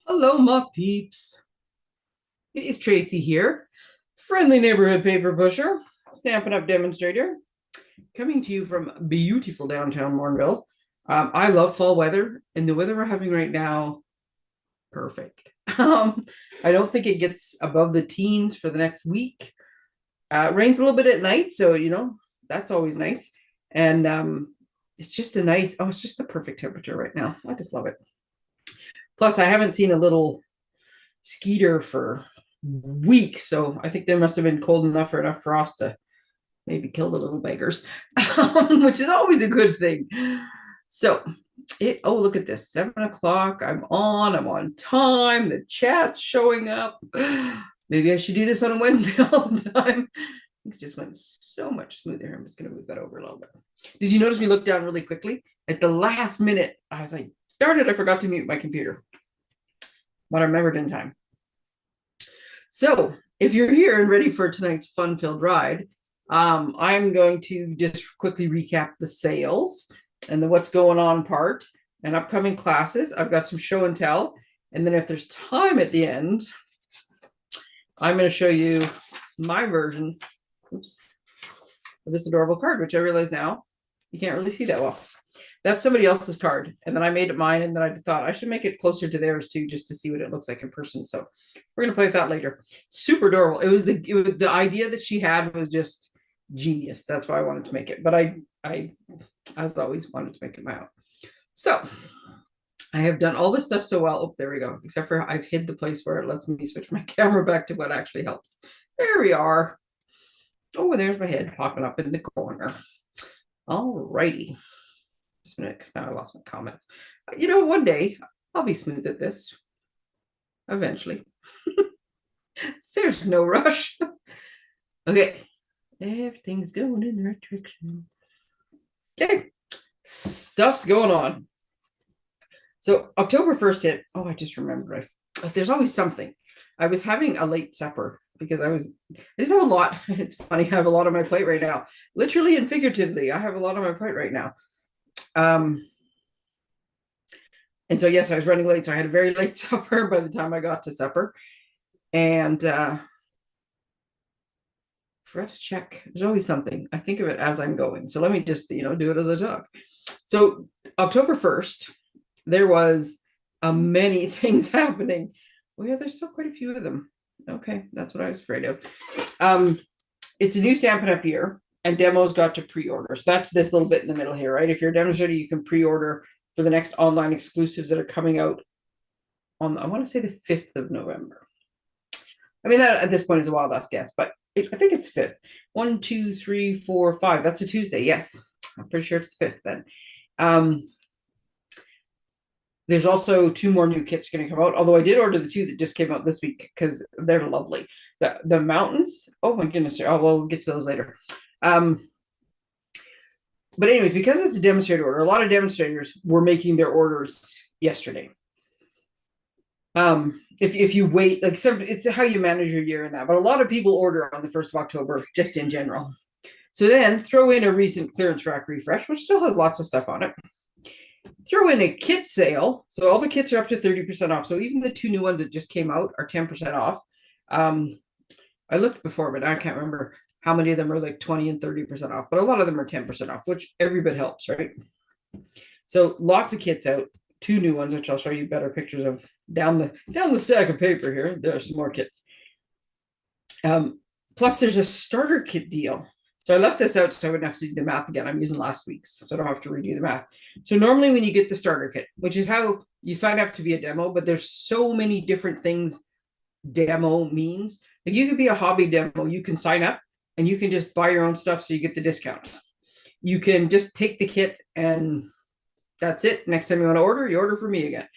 Hello, my peeps. It is Tracy here, friendly neighborhood paper pusher, Stampin' Up! Demonstrator, coming to you from beautiful downtown Mornville. I love fall weather, and the weather we're having right now, perfect. I don't think it gets above the teens for the next week. It rains a little bit at night, so that's always nice. And it's just it's just the perfect temperature right now. I just love it. Plus, I haven't seen a little skeeter for weeks, so I think there must have been cold enough for enough frost to maybe kill the little beggars, which is always a good thing. So oh, look at this, 7 o'clock. I'm on time. The chat's showing up. Maybe I should do this on a Wednesday all the time. Things just went so much smoother. I'm just going to move that over a little bit. Did you notice me look down really quickly at the last minute? I was like, darn it, I forgot to mute my computer, but I remembered in time. So if you're here and ready for tonight's fun-filled ride, I'm going to just quickly recap the sales and the what's going on part and upcoming classes. I've got some show and tell. And then if there's time at the end, I'm going to show you my version of this adorable card, which I realize now you can't really see that well. That's somebody else's card. And then I made it mine, and then I thought I should make it closer to theirs too, just to see what it looks like in person. So we're gonna play with that later. Super adorable. It was the idea that she had was just genius. That's why I wanted to make it. But I as always wanted to make it my own. So I have done all this stuff so well. Oh, there we go. Except for I've hid the place where it lets me switch my camera back to what actually helps. There we are. Oh, there's my head popping up in the corner. All righty. Just a minute, because now I lost my comments. One day I'll be smooth at this. Eventually. There's no rush. Okay. Everything's going in the right direction. Okay. Stuff's going on. So October 1st hit. Oh, I just remembered. There's always something. I was having a late supper because I just have a lot. It's funny. I have a lot on my plate right now. Literally and figuratively, I have a lot on my plate right now. And so yes, I was running late, so I had a very late supper by the time I got to supper, and forgot to check. There's always something. I think of it as I'm going, so let me just do it as I talk. So October 1st, there was many things happening. Well, yeah, there's still quite a few of them. Okay, that's what I was afraid of. It's a new Stampin' Up! Year, and demos got to pre-order. So that's this little bit in the middle here, right? If you're a demonstrator, you can pre-order for the next online exclusives that are coming out on, I want to say, the 5th of November. I mean, that at this point is a wild ass guess, but I think it's 5th. 1, 2, 3, 4, 5. That's a Tuesday. Yes, I'm pretty sure it's the 5th then. There's also 2 more new kits going to come out, although I did order the 2 that just came out this week because they're lovely. The mountains, oh my goodness. Oh, well, we'll get to those later. But anyways, because it's a demonstrator order, a lot of demonstrators were making their orders yesterday. If you wait, like it's how you manage your year and that, but a lot of people order on the 1st of October, just in general. So then throw in a recent clearance rack refresh, which still has lots of stuff on it. Throw in a kit sale. So all the kits are up to 30% off. So even the 2 new ones that just came out are 10% off. I looked before, but I can't remember how many of them are like 20 and 30% off, but a lot of them are 10% off, which every bit helps, right? So lots of kits out, 2 new ones, which I'll show you better pictures of down the stack of paper here. There are some more kits. Plus there's a starter kit deal. So I left this out so I wouldn't have to do the math again. I'm using last week's, so I don't have to redo the math. So normally when you get the starter kit, which is how you sign up to be a demo, but there's so many different things demo means. Like you could be a hobby demo, you can sign up and you can just buy your own stuff so you get the discount. You can just take the kit and that's it. Next time you want to order, you order from me again.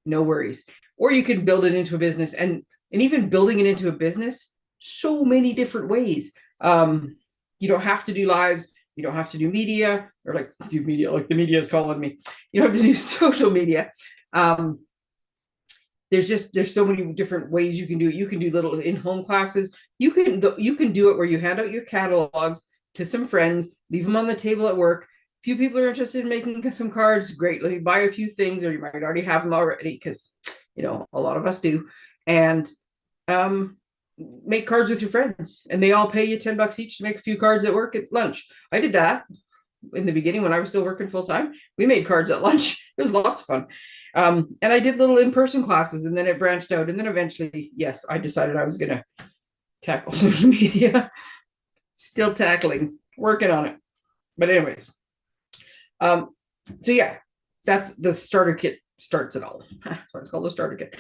No worries. Or you can build it into a business, and even building it into a business, so many different ways. You don't have to do lives. You don't have to do media, or like do media, like the media is calling me. You don't have to do social media. There's so many different ways you can do it. You can do little in-home classes. You can do it where you hand out your catalogs, to some friends, leave them on the table at work. A few people are interested in making some cards. Great. Let me buy a few things, or you might already have them already because, a lot of us do. And make cards with your friends, and they all pay you $10 each to make a few cards at work at lunch. I did that in the beginning when I was still working full time. We made cards at lunch. It was lots of fun. And I did little in-person classes, and then it branched out. And then eventually, yes, I decided I was going to tackle social media. Still tackling, working on it. But anyways, so yeah, that's the starter kit starts it all. That's why it's called a starter kit.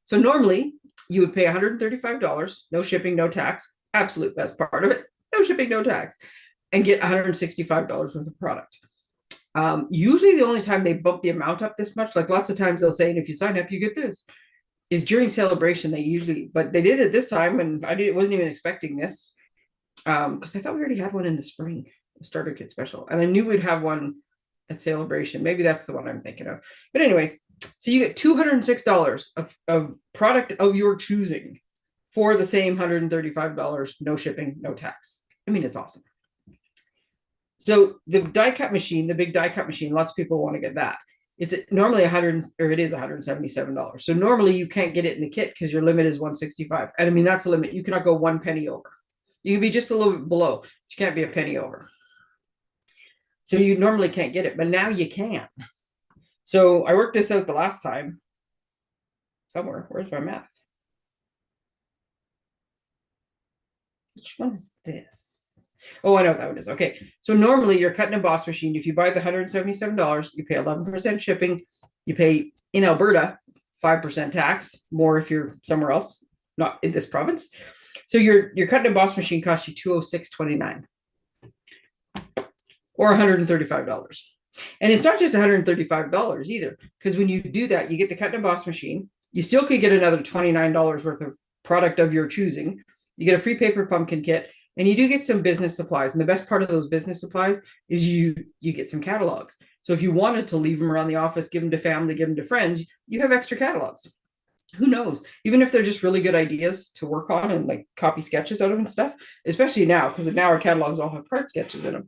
So normally you would pay $135, no shipping, no tax. Absolute best part of it. No shipping, no tax. And get $165 worth of product. Usually the only time they bump the amount up this much, like lots of times they'll say, and if you sign up, you get this, is during celebration. They usually, but they did it this time, and wasn't even expecting this, because I thought we already had one in the spring, a starter kit special, and I knew we'd have one at celebration. Maybe that's the one I'm thinking of. But anyways, so you get $206 of product of your choosing for the same $135, no shipping, no tax. I mean, it's awesome. So the die cut machine, the big die cut machine, lots of people want to get that. It's normally $177. So normally you can't get it in the kit because your limit is $165. And I mean, that's a limit. You cannot go 1 penny over. You can be just a little bit below, but you can't be a penny over. So you normally can't get it, but now you can. So I worked this out the last time. Somewhere. Where's my math? Which one is this? Oh, I know what that one is. Okay. So normally your cut and emboss machine, if you buy the $177, you pay 11% shipping. You pay in Alberta 5% tax, more if you're somewhere else, not in this province. So your cut and emboss machine costs you $206.29 or $135. And it's not just $135 either, because when you do that, you get the cut and emboss machine. You still could get another $29 worth of product of your choosing. You get a free paper pumpkin kit, and you do get some business supplies. And the best part of those business supplies is you get some catalogs. So if you wanted to leave them around the office, give them to family, give them to friends, you have extra catalogs. Who knows? Even if they're just really good ideas to work on and like copy sketches out of and stuff, especially now, because now our catalogs all have card sketches in them.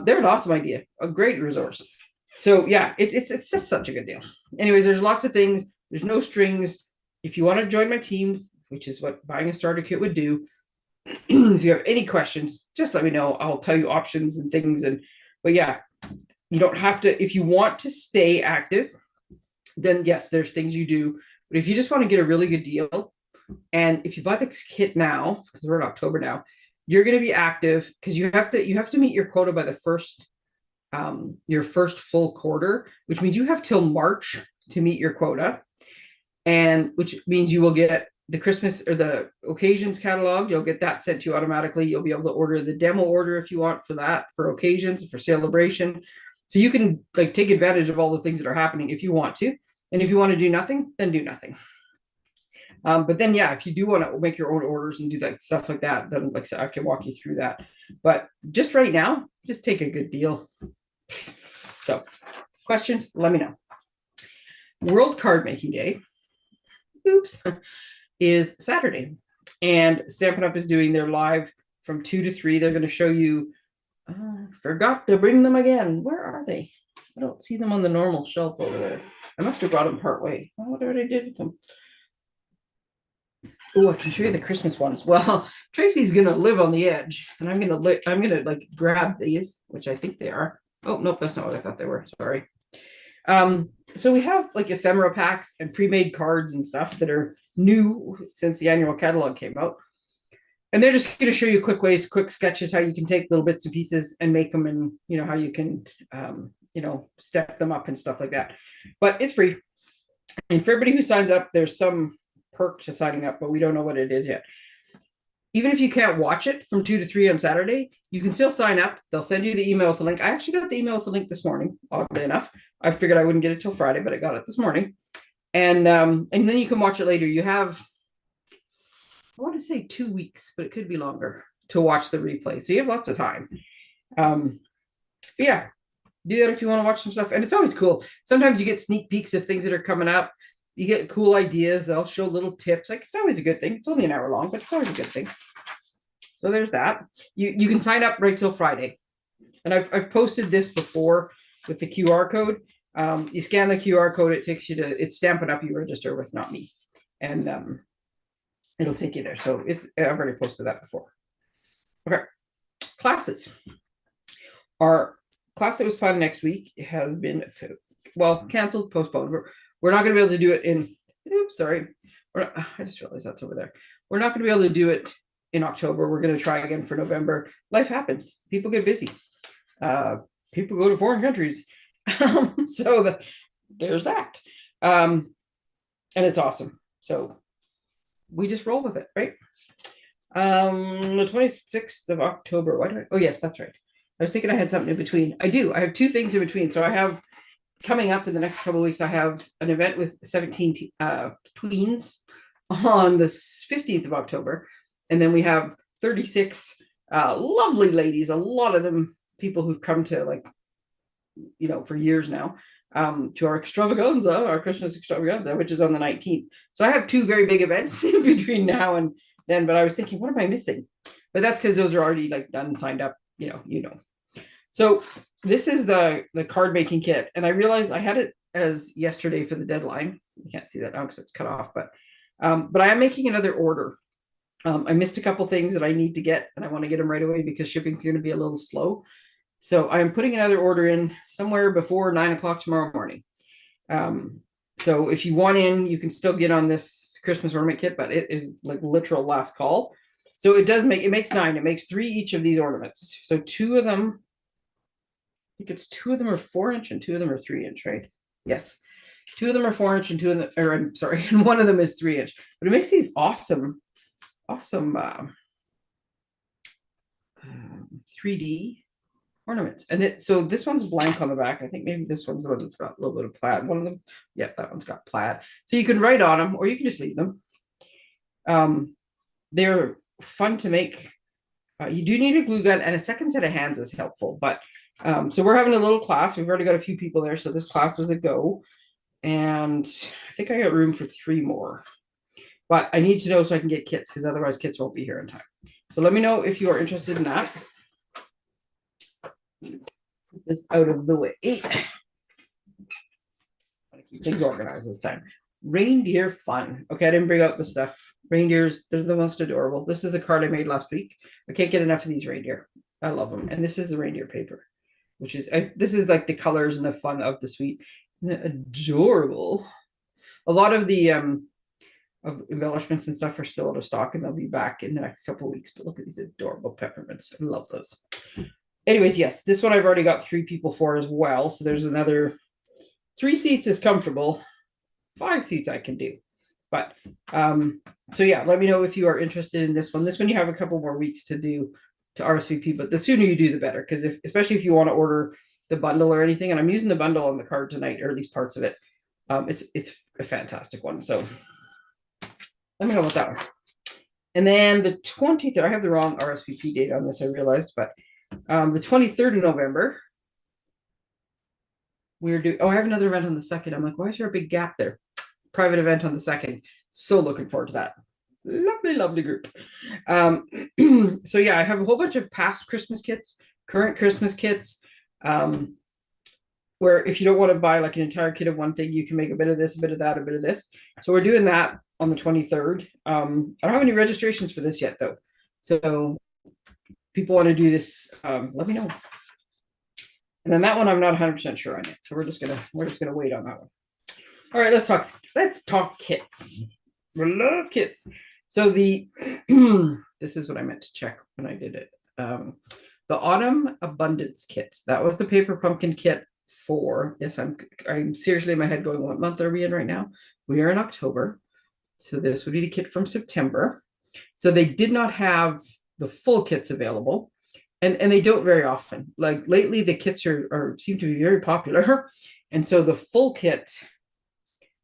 They're an awesome idea, a great resource. So yeah, it's just such a good deal. Anyways, there's lots of things. There's no strings. If you want to join my team, which is what buying a starter kit would do, if you have any questions, just let me know. I'll tell you options and things. But yeah, you don't have to. If you want to stay active, then yes, there's things you do. But if you just want to get a really good deal, and if you buy the kit now, because we're in October now, you're going to be active because you have to meet your quota by the your first full quarter, which means you have till March to meet your quota, and which means you will get the Christmas or the occasions catalog. You'll get that sent to you automatically. You'll be able to order the demo order if you want for that, for occasions, for celebration. So you can like take advantage of all the things that are happening if you want to. And if you want to do nothing, then do nothing. But then, yeah, if you do want to make your own orders and do that stuff like that, then like I can walk you through that. But just right now, just take a good deal. So questions, let me know. World Card Making Day, oops, is Saturday. And Stampin' Up! Is doing their live from 2 to 3. They're going to show you, forgot to bring them again. Where are they? I don't see them on the normal shelf over there. I must have brought them part way. I wonder what I did with them. Oh, I can show you the Christmas ones. Well, Tracey's gonna live on the edge, and I'm gonna like grab these, which I think they are. Oh nope, that's not what I thought they were. Sorry. So we have like ephemera packs and pre-made cards and stuff that are new since the annual catalog came out, and they're just going to show you quick ways, quick sketches, how you can take little bits and pieces and make them, and how you can step them up and stuff like that. But it's free, and for everybody who signs up, there's some perk to signing up, but we don't know what it is yet. Even if you can't watch it from 2 to 3 on Saturday, you can still sign up. They'll send you the email with the link. I actually got the email with the link this morning, oddly enough. I figured I wouldn't get it till Friday, but I got it this morning. And then you can watch it later. You have, I want to say 2 weeks, but it could be longer to watch the replay. So you have lots of time. But yeah, do that if you want to watch some stuff. And it's always cool. Sometimes you get sneak peeks of things that are coming up. You get cool ideas. They'll show little tips. Like, it's always a good thing. It's only an hour long, but it's always a good thing. So there's that. You can sign up right till Friday. And I've posted this before with the QR code. You scan the QR code, it takes you to, it's Stampin' Up! You register with, not me. And it'll take you there. So I've already posted that before. Okay. Classes. Our class that was planned next week has been, well, canceled, postponed. We're not going to be able to do it in, oops, sorry. I just realized that's over there. We're not going to be able to do it in October. We're going to try again for November. Life happens. People get busy. People go to foreign countries. So there's that. And it's awesome. So we just roll with it, right? The 26th of October. Why do I? Oh, yes, that's right. I was thinking I had something in between. I do. I have two things in between. So I have coming up in the next couple of weeks, I have an event with 17 tweens on the 15th of October. And then we have 36 lovely ladies, a lot of them people who've come to, like, you know, for years now, to our extravaganza, our Christmas extravaganza, which is on the 19th. So I have two very big events in between now and then, but I was thinking, what am I missing? But that's because those are already like done, signed up, you know. So this is the card making kit. And I realized I had it as yesterday for the deadline. You can't see that now because it's cut off, but I am making another order. I missed a couple things that I need to get, and I want to get them right away because shipping's going to be a little slow. So I'm putting another order in somewhere before 9 o'clock tomorrow morning. So if you want in, you can still get on this Christmas ornament kit, but it is like literal last call. So it makes 9. It makes 3 each of these ornaments. So 2 of them, I think it's 2 of them are 4-inch and 2 of them are 3-inch, right? Yes. 2 of them are 4-inch and 2 of them, or I'm sorry, and 1 of them is 3-inch. But it makes these awesome 3D ornaments. And so this one's blank on the back. I think maybe this one's the one that's got a little bit of plaid. One of them, yeah, that one's got plaid. So you can write on them, or you can just leave them. They're fun to make. You do need a glue gun, and a second set of hands is helpful. But so we're having a little class. We've already got a few people there, so this class is a go. And I think I got room for 3 more. But I need to know so I can get kits, because otherwise kits won't be here in time. So let me know if you are interested in that. Put this out of the way. I keep things organized this time. Reindeer fun. Okay, I didn't bring out the stuff. Reindeers, they're the most adorable. This is a card I made last week. I can't get enough of these reindeer. I love them. And this is the reindeer paper, which is, this is like the colors and the fun of the suite. They're adorable. A lot of the of embellishments and stuff are still out of stock, and they'll be back in the next couple of weeks. But look at these adorable peppermints. I love those. Anyways, yes, this one I've already got 3 people for as well. So there's another 3 seats is comfortable. 5 seats I can do. But so yeah, let me know if you are interested in this one. This one you have a couple more weeks to do to RSVP, but the sooner you do the better, because especially if you want to order the bundle or anything, and I'm using the bundle on the card tonight, or at least parts of it. It's a fantastic one. So let me know about that one. And then the 23rd, I have the wrong RSVP date on this, I realized, but the 23rd of November, we're doing, I have another event on the 2nd. I'm like, why is there a big gap there? Private event on the 2nd. So looking forward to that. Lovely group. So yeah, I have a whole bunch of past Christmas kits, current Christmas kits, where if you don't want to buy like an entire kit of one thing, you can make a bit of this, a bit of that, a bit of this. So we're doing that on the 23rd. I don't have any registrations for this yet though. So people want to do this, let me know. And then that one I'm not 100% sure on it. So we're just gonna wait on that one. All right, let's talk kits. We love kits. So this is what I meant to check when I did it. The Autumn Abundance kit. That was the paper pumpkin kit for, yes, I'm seriously in my head going, what month are we in right now? We are in October. So this would be the kit from September. So they did not have the full kits available. And they don't very often. Like lately, the kits seem to be very popular. And so the full kit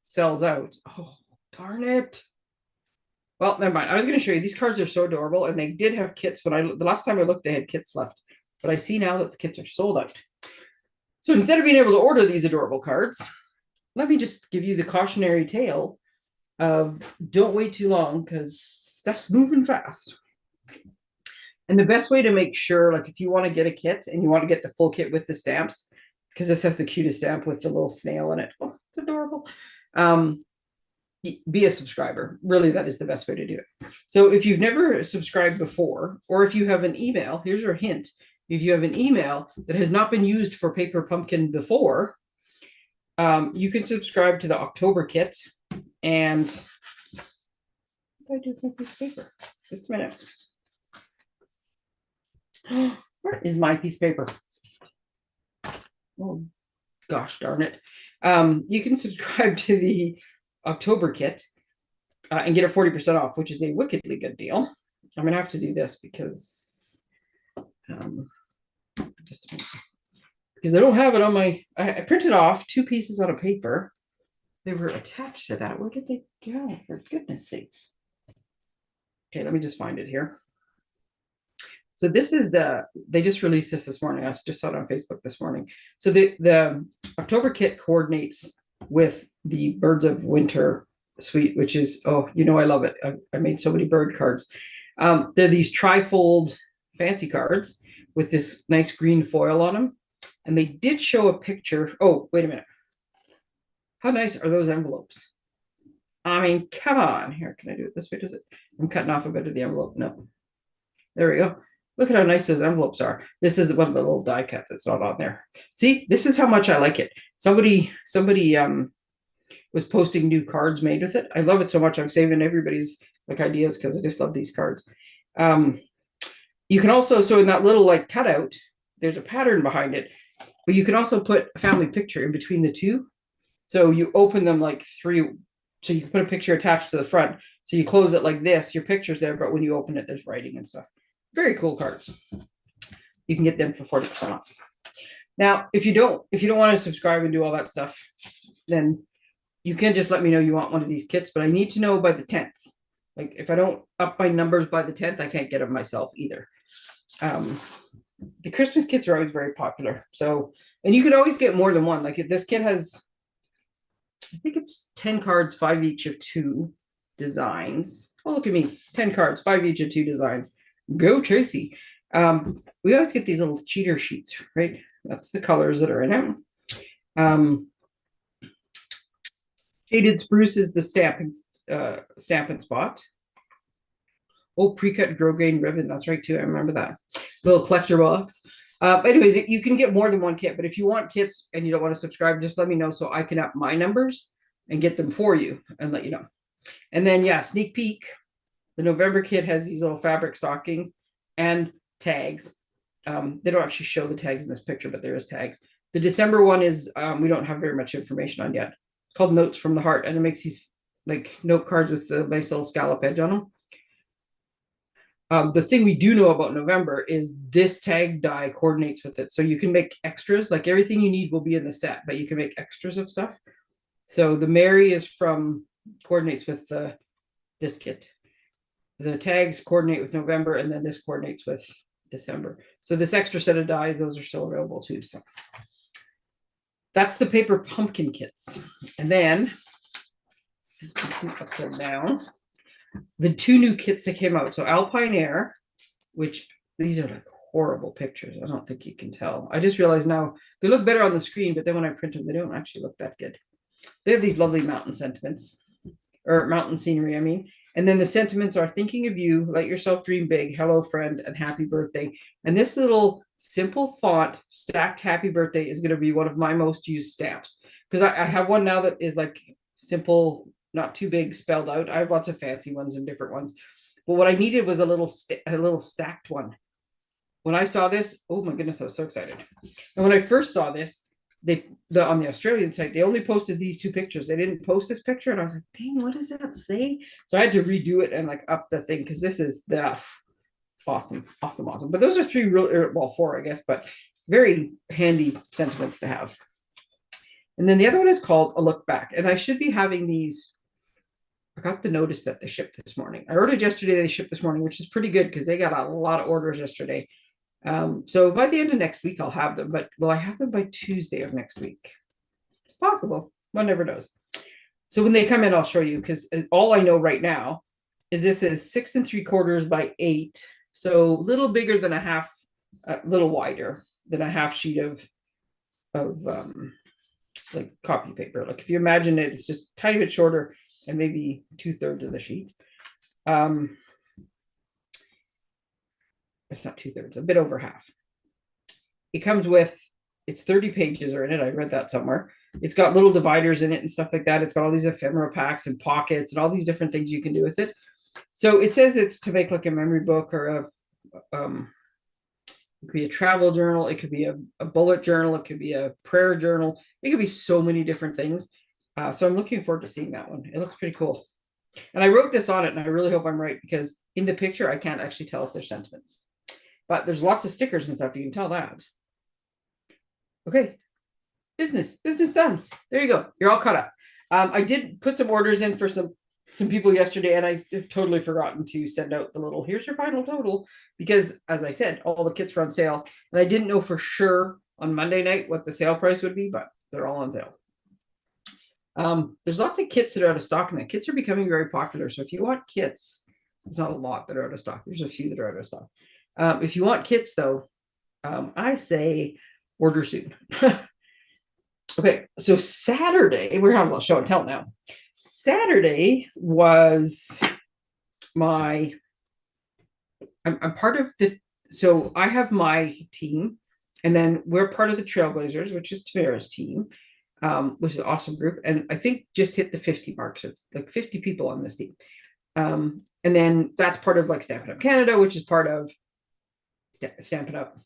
sells out. Oh, darn it. Well, never mind. I was going to show you. These cards are so adorable. And they did have kits. The last time I looked, they had kits left. But I see now that the kits are sold out. So instead of being able to order these adorable cards, let me just give you the cautionary tale of don't wait too long because stuff's moving fast. And the best way to make sure, like if you want to get a kit and you want to get the full kit with the stamps, because this has the cutest stamp with the little snail in it. Oh, it's adorable. Be a subscriber. Really, that is the best way to do it. So if you've never subscribed before, or if you have an email, here's your hint. If you have an email that has not been used for Paper Pumpkin before, you can subscribe to the October kit. And what do I do with my piece of paper? Just a minute. Where is my piece of paper? Oh, gosh darn it. You can subscribe to the October kit and get it 40% off, which is a wickedly good deal. I'm gonna have to do this because just a minute. Because I don't have it on my, I printed off 2 pieces out of paper. They were attached to that. Where did they go, for goodness sakes? Okay, let me just find it here. So this is they just released this morning. I just saw it on Facebook this morning. So the October kit coordinates with the Birds of Winter suite, which is, oh, you know, I love it. I made so many bird cards. They're these trifold fancy cards with this nice green foil on them. And they did show a picture. Oh, wait a minute. How nice are those envelopes? I mean, come on. Here, can I do it this way? Does it? I'm cutting off a bit of the envelope. No. There we go. Look at how nice those envelopes are. This is one of the little die cuts that's not on there. See, this is how much I like it. Somebody was posting new cards made with it. I love it so much. I'm saving everybody's like ideas because I just love these cards. You can also, so in that little like cutout, there's a pattern behind it, but you can also put a family picture in between the two. So you open them like 3, so you can put a picture attached to the front. So you close it like this, your picture's there, but when you open it, there's writing and stuff. Very cool cards. You can get them for 40% off. Now, if you don't want to subscribe and do all that stuff, then you can just let me know you want one of these kits, but I need to know by the 10th. Like if I don't up my numbers by the 10th, I can't get them myself either. The Christmas kits are always very popular. So, and you can always get more than one. Like if this kit has, I think it's 10 cards, 5 each of 2 designs. Oh, look at me. 10 cards, 5 each of 2 designs. Go Tracey. We always get these little cheater sheets, right? That's the colors that are in it. Shaded spruce is the Stampin spot. Oh, pre-cut grosgrain ribbon. That's right too. I remember that little collector box. Anyways, you can get more than one kit, but if you want kits and you don't want to subscribe, just let me know so I can up my numbers and get them for you and let you know. And then, yeah, sneak peek. The November kit has these little fabric stockings and tags. They don't actually show the tags in this picture, but there is tags. The December one is, we don't have very much information on yet. It's called Notes from the Heart, and it makes these like note cards with a nice little scallop edge on them. The thing we do know about November is this tag die coordinates with it. So you can make extras, like everything you need will be in the set, but you can make extras of stuff. So the Mary is coordinates with this kit. The tags coordinate with November, and then this coordinates with December. So this extra set of dies, those are still available too. So that's the Paper Pumpkin kits. And then up there down, the 2 new kits that came out. So Alpine Air, which these are like horrible pictures. I don't think you can tell. I just realized now they look better on the screen, but then when I print them, they don't actually look that good. They have these lovely mountain sentiments, or mountain scenery, I mean. And then the sentiments are thinking of you, let yourself dream big, hello friend, and happy birthday. And this little simple font stacked happy birthday is going to be one of my most used stamps, because I have one now that is like simple, not too big, spelled out. I have lots of fancy ones and different ones, but what I needed was a little stacked one. When I saw this, oh my goodness, I was so excited. And when I first saw this, on the Australian site, they only posted these 2 pictures. They didn't post this picture, and I was like, dang, what does that say? So I had to redo it and like up the thing, because this is the awesome. But those are 3 real, well, 4, I guess, but very handy sentiments to have. And then the other one is called A Look Back, and I should be having these. I got the notice that they shipped this morning. I ordered yesterday, they shipped this morning, which is pretty good because they got a lot of orders yesterday. So by the end of next week, I'll have them, but will I have them by Tuesday of next week? It's possible. One never knows. So when they come in, I'll show you, because all I know right now is this is 6 3/4 by 8 So a little bigger than a little wider than a half sheet of like copy paper. Like if you imagine it, it's just a tiny bit shorter and maybe 2/3 of the sheet. It's not 2/3, a bit over half. It comes with, it's 30 pages are in it. I read that somewhere. It's got little dividers in it and stuff like that. It's got all these ephemera packs and pockets and all these different things you can do with it. So it says it's to make like a memory book or it could be a travel journal. It could be a bullet journal. It could be a prayer journal. It could be so many different things. So I'm looking forward to seeing that one. It looks pretty cool. And I wrote this on it, and I really hope I'm right, because in the picture, I can't actually tell if there's sentiments. But there's lots of stickers and stuff. You can tell that. Okay. Business done. There you go. You're all caught up. I did put some orders in for some people yesterday, and I have totally forgotten to send out the little, here's your final total, because as I said, all the kits were on sale, and I didn't know for sure on Monday night what the sale price would be, but they're all on sale. There's lots of kits that are out of stock, and the kits are becoming very popular. So if you want kits, there's not a lot that are out of stock. There's a few that are out of stock. If you want kits though, I say order soon. Okay, so Saturday, we're having a show and tell now. Saturday was I'm part of so I have my team, and then we're part of the Trailblazers, which is Tamara's team, which is an awesome group. And I think just hit the 50 mark. So it's like 50 people on this team. And then that's part of like Stampin' Up Canada, which is part of Stampin' Up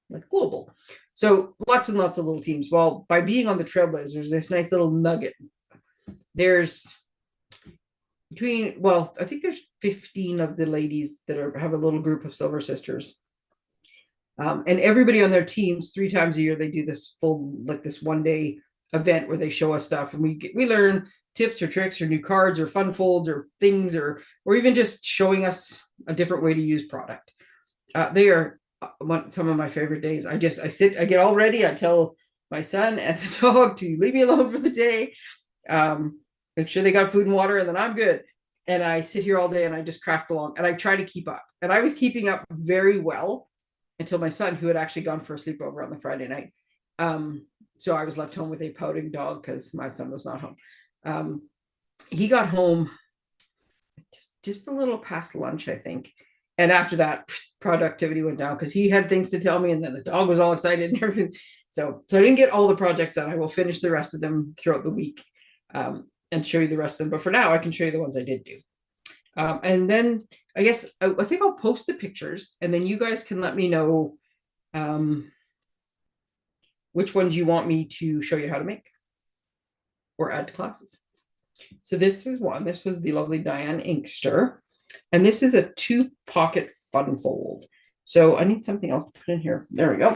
like global. So lots and lots of little teams. Well, by being on the Trailblazers, this nice little nugget. There's I think there's 15 of the ladies that have a little group of Silver Sisters. And everybody on their teams, 3 times a year, they do this full, like this one day event where they show us stuff, and we learn tips or tricks or new cards or fun folds or things, or even just showing us a different way to use product. They are some of my favorite days. I get all ready. I tell my son and the dog to leave me alone for the day. Make sure they got food and water, and then I'm good. And I sit here all day and I just craft along, and I try to keep up. And I was keeping up very well until my son, who had actually gone for a sleepover on the Friday night. So I was left home with a pouting dog because my son was not home. He got home just a little past lunch, I think. And after that, productivity went down because he had things to tell me, and then the dog was all excited and everything. So I didn't get all the projects done. I will finish the rest of them throughout the week and show you the rest of them. But for now, I can show you the ones I did do. And then I guess I think I'll post the pictures, and then you guys can let me know which ones you want me to show you how to make or add to classes. So this is one. This was the lovely Diane Inkster. And this is a 2-pocket fun fold. So I need something else to put in here. There we go.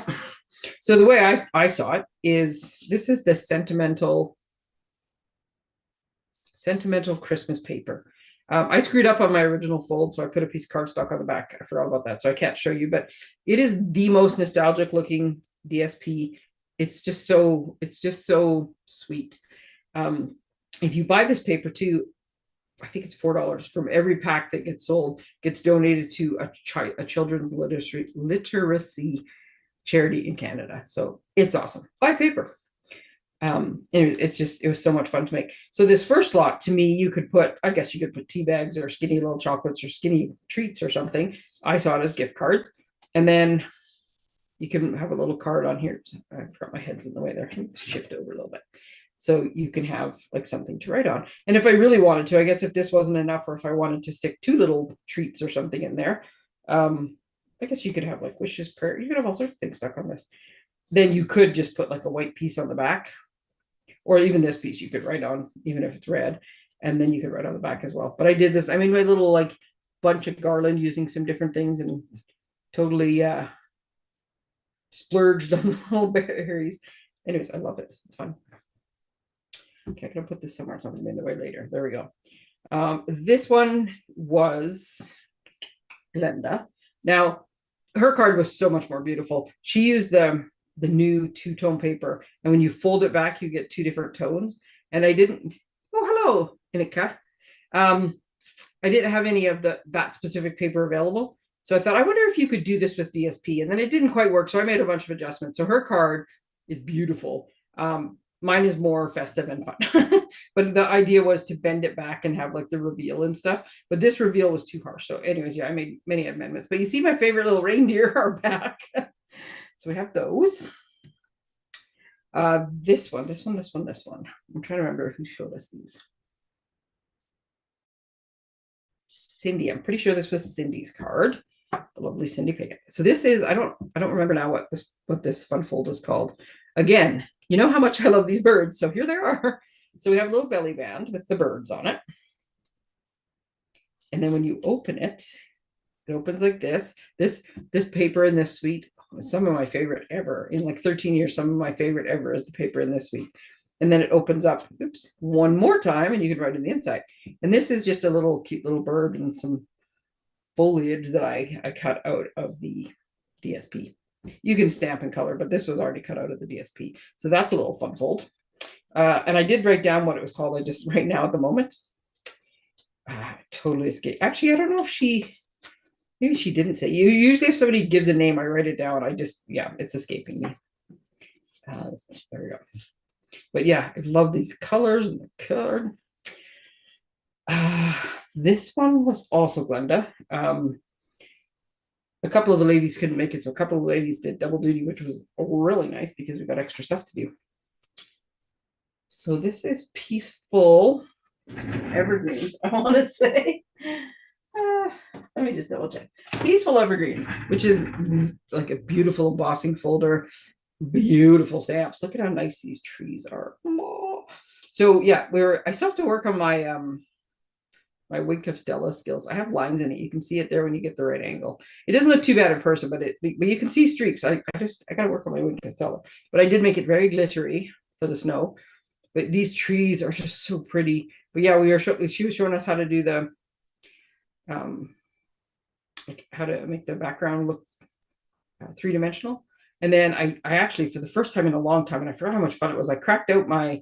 So the way I saw it is, this is the sentimental Christmas paper. I screwed up on my original fold, so I put a piece of cardstock on the back. I forgot about that, so I can't show you, but it is the most nostalgic looking DSP. It's just so sweet. If you buy this paper too, I think it's $4 from every pack that gets sold, gets donated to a children's literacy charity in Canada. So it's awesome. Buy paper. It was so much fun to make. So this first lot, to me, you could put tea bags or skinny little chocolates or skinny treats or something. I saw it as gift cards. And then you can have a little card on here. I forgot my head's in the way there. Shift over a little bit. So you can have like something to write on. And if I really wanted to, I guess if this wasn't enough, or if I wanted to stick 2 little treats or something in there, I guess you could have like wishes, prayer. You could have all sorts of things stuck on this. Then you could just put like a white piece on the back, or even this piece you could write on, even if it's red, and then you could write on the back as well. But I did this. I made my little like bunch of garland using some different things, and totally splurged on the little berries. Anyways, I love it. It's fun. Okay, I'm gonna put this somewhere. Something in the way later. There we go. This one was Linda. Now, her card was so much more beautiful. She used the new 2-tone paper, and when you fold it back, you get 2 different tones. And I didn't. Oh, hello, Inika. I didn't have any of that specific paper available, So I thought, I wonder if you could do this with DSP. And then it didn't quite work. So I made a bunch of adjustments. So her card is beautiful. Mine is more festive and fun. But the idea was to bend it back and have like the reveal and stuff. But this reveal was too harsh. So anyways, yeah, I made many amendments. But you see my favorite little reindeer are back. So we have those. This one. I'm trying to remember who showed us these. Cindy. I'm pretty sure this was Cindy's card. The lovely Cindy Pickett. So this is, I don't remember now what this fun fold is called. Again, you know how much I love these birds. So here they are. So we have a little belly band with the birds on it. And then when you open it, it opens like this. This paper in this suite, some of my favorite ever. In like 13 years, some of my favorite ever is the paper in this suite. And then it opens up, oops, one more time, and you can write in the inside. And this is just a little cute little bird and some foliage that I cut out of the DSP. You can stamp in color, but this was already cut out of the DSP. So that's a little fun fold. And I did write down what it was called. I just right now at the moment. Totally escaped. Actually, I don't know if maybe she didn't say. Usually if somebody gives a name, I write it down. Yeah, it's escaping me. There we go. But yeah, I love these colors and the card. This one was also Glenda. A couple of the ladies couldn't make it, so a couple of ladies did double duty, which was really nice because we've got extra stuff to do. So this is Peaceful Evergreens, I want to say. Let me just double check. Peaceful Evergreens, which is like a beautiful embossing folder, beautiful stamps. Look at how nice these trees are. So yeah, I still have to work on my my Wink of Stella skills. I have lines in it. You can see it there when you get the right angle. It doesn't look too bad in person, but you can see streaks. I gotta work on my Wink of Stella. But I did make it very glittery for the snow. But these trees are just so pretty. But yeah, she was showing us how to do the like how to make the background look three-dimensional. And then I actually, for the first time in a long time, and I forgot how much fun it was, I cracked out my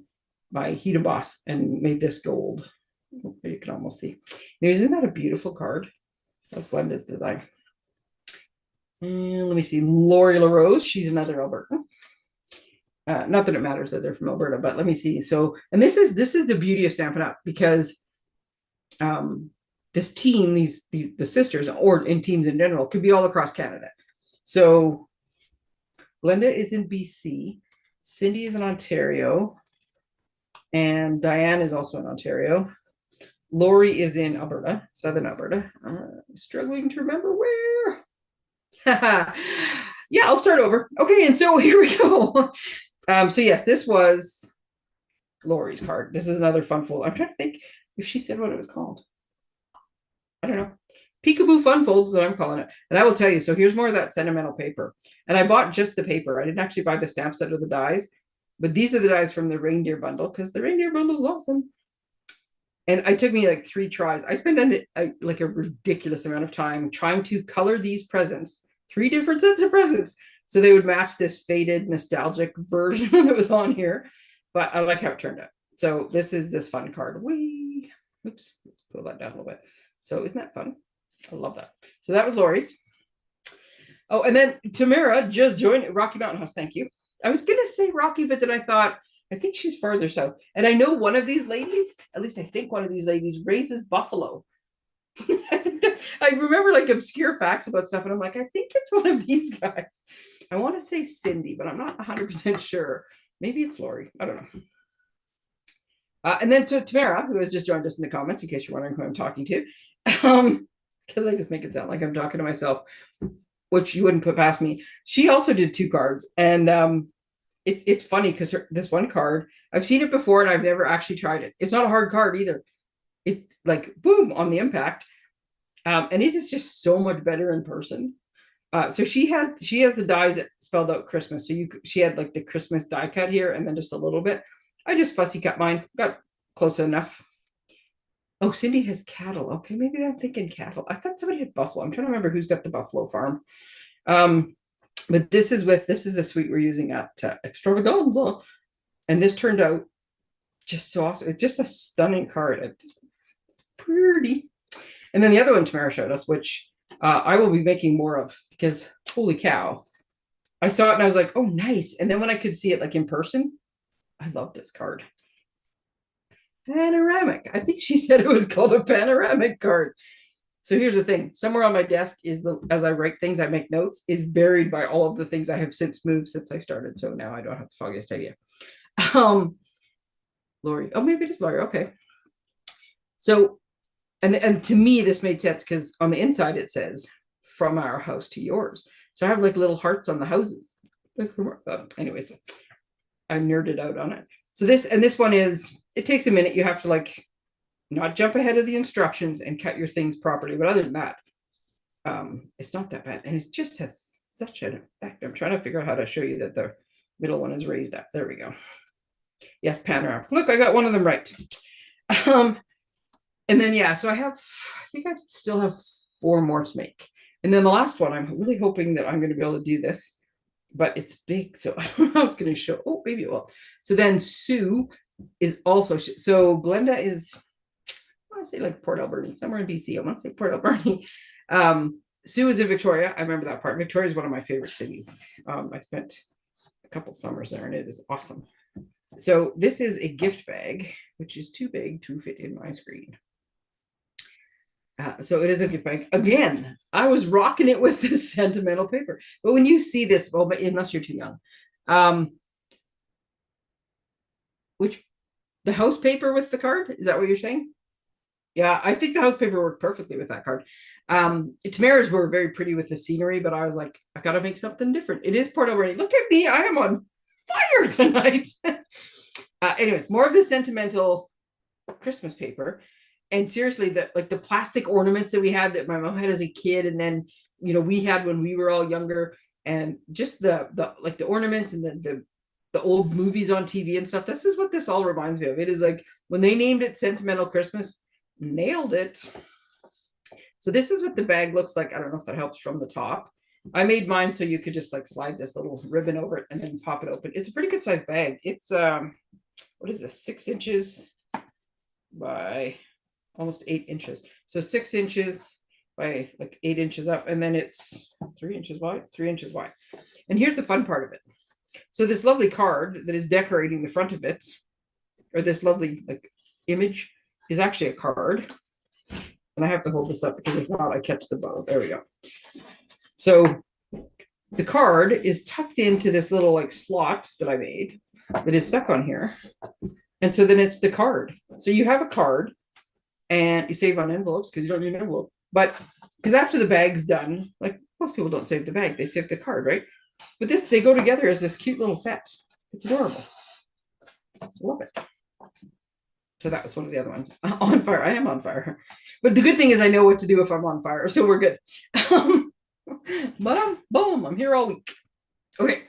heat emboss and made this gold. You can almost see. Now, isn't that a beautiful card? That's Glenda's design. And let me see, Lori LaRose, she's another Alberta. Not that it matters that they're from Alberta, but let me see. So, and this is the beauty of Stampin' Up, because this team, the sisters, or in teams in general, could be all across Canada. So Glenda is in BC, Cindy is in Ontario, and Diane is also in Ontario. Lori is in Alberta, Southern Alberta. I'm struggling to remember where. Yeah, I'll start over. Okay, and so here we go. So yes, this was Lori's card. This is another fun fold. I'm trying to think if she said what it was called. I don't know. Peekaboo Fun Fold is what I'm calling it. And I will tell you, so here's more of that sentimental paper. And I bought just the paper. I didn't actually buy the stamp set or the dies. But these are the dies from the reindeer bundle, because the reindeer bundle is awesome. And it took me like 3 tries. I spent like a ridiculous amount of time trying to color these presents, 3 different sets of presents, so they would match this faded, nostalgic version that was on here. But I like how it turned out. So this is this fun card. Whee! Oops, let's pull that down a little bit. So isn't that fun? I love that. So that was Lori's. Oh, and then Tamara just joined Rocky Mountain House. Thank you. I was going to say Rocky, but then I thought, I think she's farther south. And I know one of these ladies, at least I think one of these ladies, raises buffalo. I remember like obscure facts about stuff, and I'm like, I think it's one of these guys. I want to say Cindy, but I'm not 100% sure. Maybe it's Lori. I don't know. And then so Tamara, who has just joined us in the comments, in case you're wondering who I'm talking to, because I just make it sound like I'm talking to myself, which you wouldn't put past me. She also did 2 cards, and it's funny because this one card, I've seen it before and I've never actually tried it. It's not a hard card either. It's like boom on the impact, and it is just so much better in person. So she has the dies that spelled out Christmas. So she had like the Christmas die cut here, and then just a little bit. I just fussy cut mine. Got close enough. Oh, Cindy has cattle. Okay, maybe I'm thinking cattle. I thought somebody had buffalo. I'm trying to remember who's got the buffalo farm. But this is a suite we're using at Extravaganza, and this turned out just so awesome. It's just a stunning card. It's pretty. And then the other one Tamara showed us, which I will be making more of, because holy cow, I saw it and I was like, oh, nice. And then when I could see it like in person, I love this card. Panoramic. I think she said it was called a panoramic card. So here's the thing. Somewhere on my desk is as I write things, I make notes, is buried by all of the things I have since moved since I started. So now I don't have the foggiest idea. Lori. Oh, maybe it is Lori. Okay. So, and to me, this made sense because on the inside it says from our house to yours. So I have like little hearts on the houses. Anyways, I nerded out on it. So this one is, it takes a minute. You have to like not jump ahead of the instructions and cut your things properly. But other than that, it's not that bad. And it just has such an effect. I'm trying to figure out how to show you that the middle one is raised up. There we go. Yes, panorama. Look, I got one of them right. And then, yeah, so I think I still have 4 more to make. And then the last one, I'm really hoping that I'm going to be able to do this, but it's big, so I don't know how it's going to show. Oh, maybe it will. So then Sue is also, so Glenda is, I want to say like Port Alberni, somewhere in BC. I want to say Port Alberni. Sue is in Victoria. I remember that part. Victoria is one of my favorite cities. I spent a couple summers there, and it is awesome. So this is a gift bag, which is too big to fit in my screen. So it is a gift bag. Again, I was rocking it with this sentimental paper. But when you see this, well, but unless you're too young, which the house paper with the card, is that what you're saying? Yeah, I think the house paper worked perfectly with that card. Tamara's were very pretty with the scenery, but I was like, I gotta make something different. It is Port Alberni. Look at me, I am on fire tonight. Anyways, more of the sentimental Christmas paper. And seriously, the plastic ornaments that we had that my mom had as a kid, and then we had when we were all younger, and just the like the ornaments and the old movies on TV and stuff. This is what this all reminds me of. It is like when they named it Sentimental Christmas, nailed it. So this is what the bag looks like. I don't know if that helps from the top. I made mine so you could just like slide this little ribbon over it and then pop it open. It's a pretty good sized bag. It's what is this, 6 inches by almost 8 inches. So 6 inches by like 8 inches up, and then it's 3 inches wide. And here's the fun part of it. So this lovely card that is decorating the front of it, or this lovely like image, is actually a card. And I have to hold this up because if not, I catch the bow. There we go. So the card is tucked into this little like slot that I made that is stuck on here. And so then it's the card. So you have a card and you save on envelopes because you don't need an envelope. But because after the bag's done, like most people don't save the bag, they save the card, right? But they go together as this cute little set. It's adorable. Love it. So that was one of the other ones. On fire. I am on fire. But the good thing is I know what to do if I'm on fire. So we're good. But boom, I'm here all week. Okay.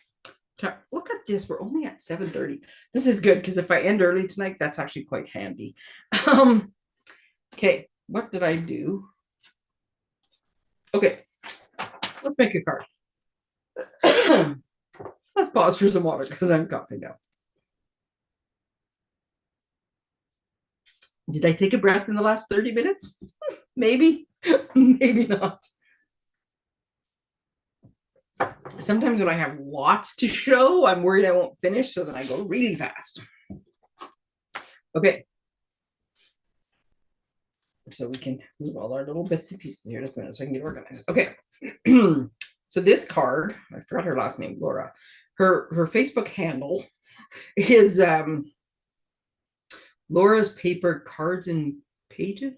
Look at this. We're only at 7:30. This is good because if I end early tonight, that's actually quite handy. Okay. What did I do? Okay. Let's make a card. Let's pause for some water because I'm coughing now. Did I take a breath in the last 30 minutes? Maybe, maybe not. Sometimes when I have lots to show, I'm worried I won't finish, so then I go really fast. Okay. So we can move all our little bits and pieces here just a minute so I can get organized. Okay. So this card, I forgot her last name, Laura. Her Facebook handle is Laura's Paper Cards and Pages,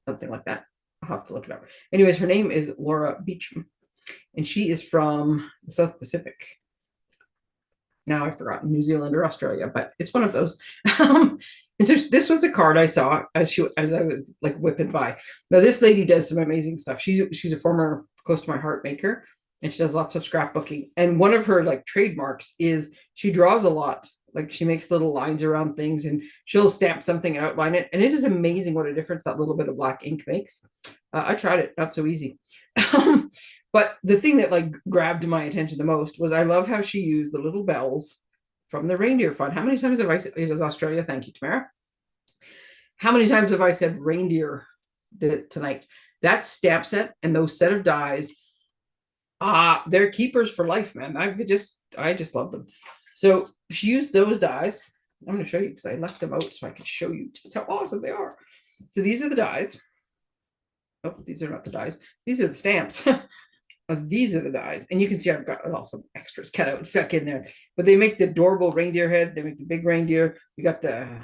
something like that. I'll have to look it up. Anyways, her name is Laura Beecham, and she is from the South Pacific. Now I've forgotten New Zealand or Australia, but it's one of those. And so this was a card I saw as I was like whipping by. Now this lady does some amazing stuff. She's a former close to my heart maker, and she does lots of scrapbooking. And one of her like trademarks is she draws a lot. Like she makes little lines around things, and she'll stamp something and outline it. And it is amazing what a difference that little bit of black ink makes. I tried it, not so easy. But the thing that like grabbed my attention the most was I love how she used the little bells from the reindeer fun. How many times have I said it is Australia? Thank you, Tamara. How many times have I said reindeer tonight? that stamp set and those set of dies, they're keepers for life, man. I just love them. So she used those dies. I'm going to show you because I left them out so I could show you just how awesome they are. So these are the dies. Oh, these are not the dies. These are the stamps. These are the dies. And you can see I've got some extras cut out, stuck in there. But they make the adorable reindeer head. They make the big reindeer. We got the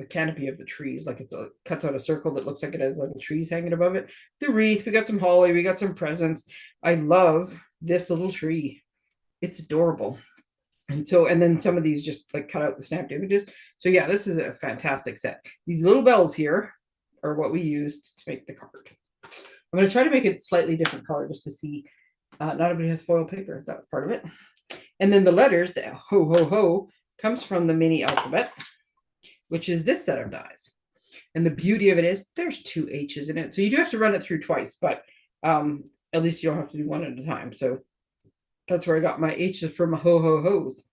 canopy of the trees, like cuts out a circle that looks like it has little trees hanging above it. The wreath, we got some holly, we got some presents. I love this little tree. It's adorable. And then some of these just like cut out the stamped images. So yeah, this is a fantastic set. These little bells here are what we used to make the card. I'm going to try to make it slightly different color just to see. Not everybody has foil paper. That was part of it. And then the letters, the ho, ho, ho, comes from the mini alphabet, which is this set of dies. And the beauty of it is there's 2 H's in it. So you do have to run it through twice, but at least you don't have to do one at a time. So that's where I got my H's from ho, ho, ho's.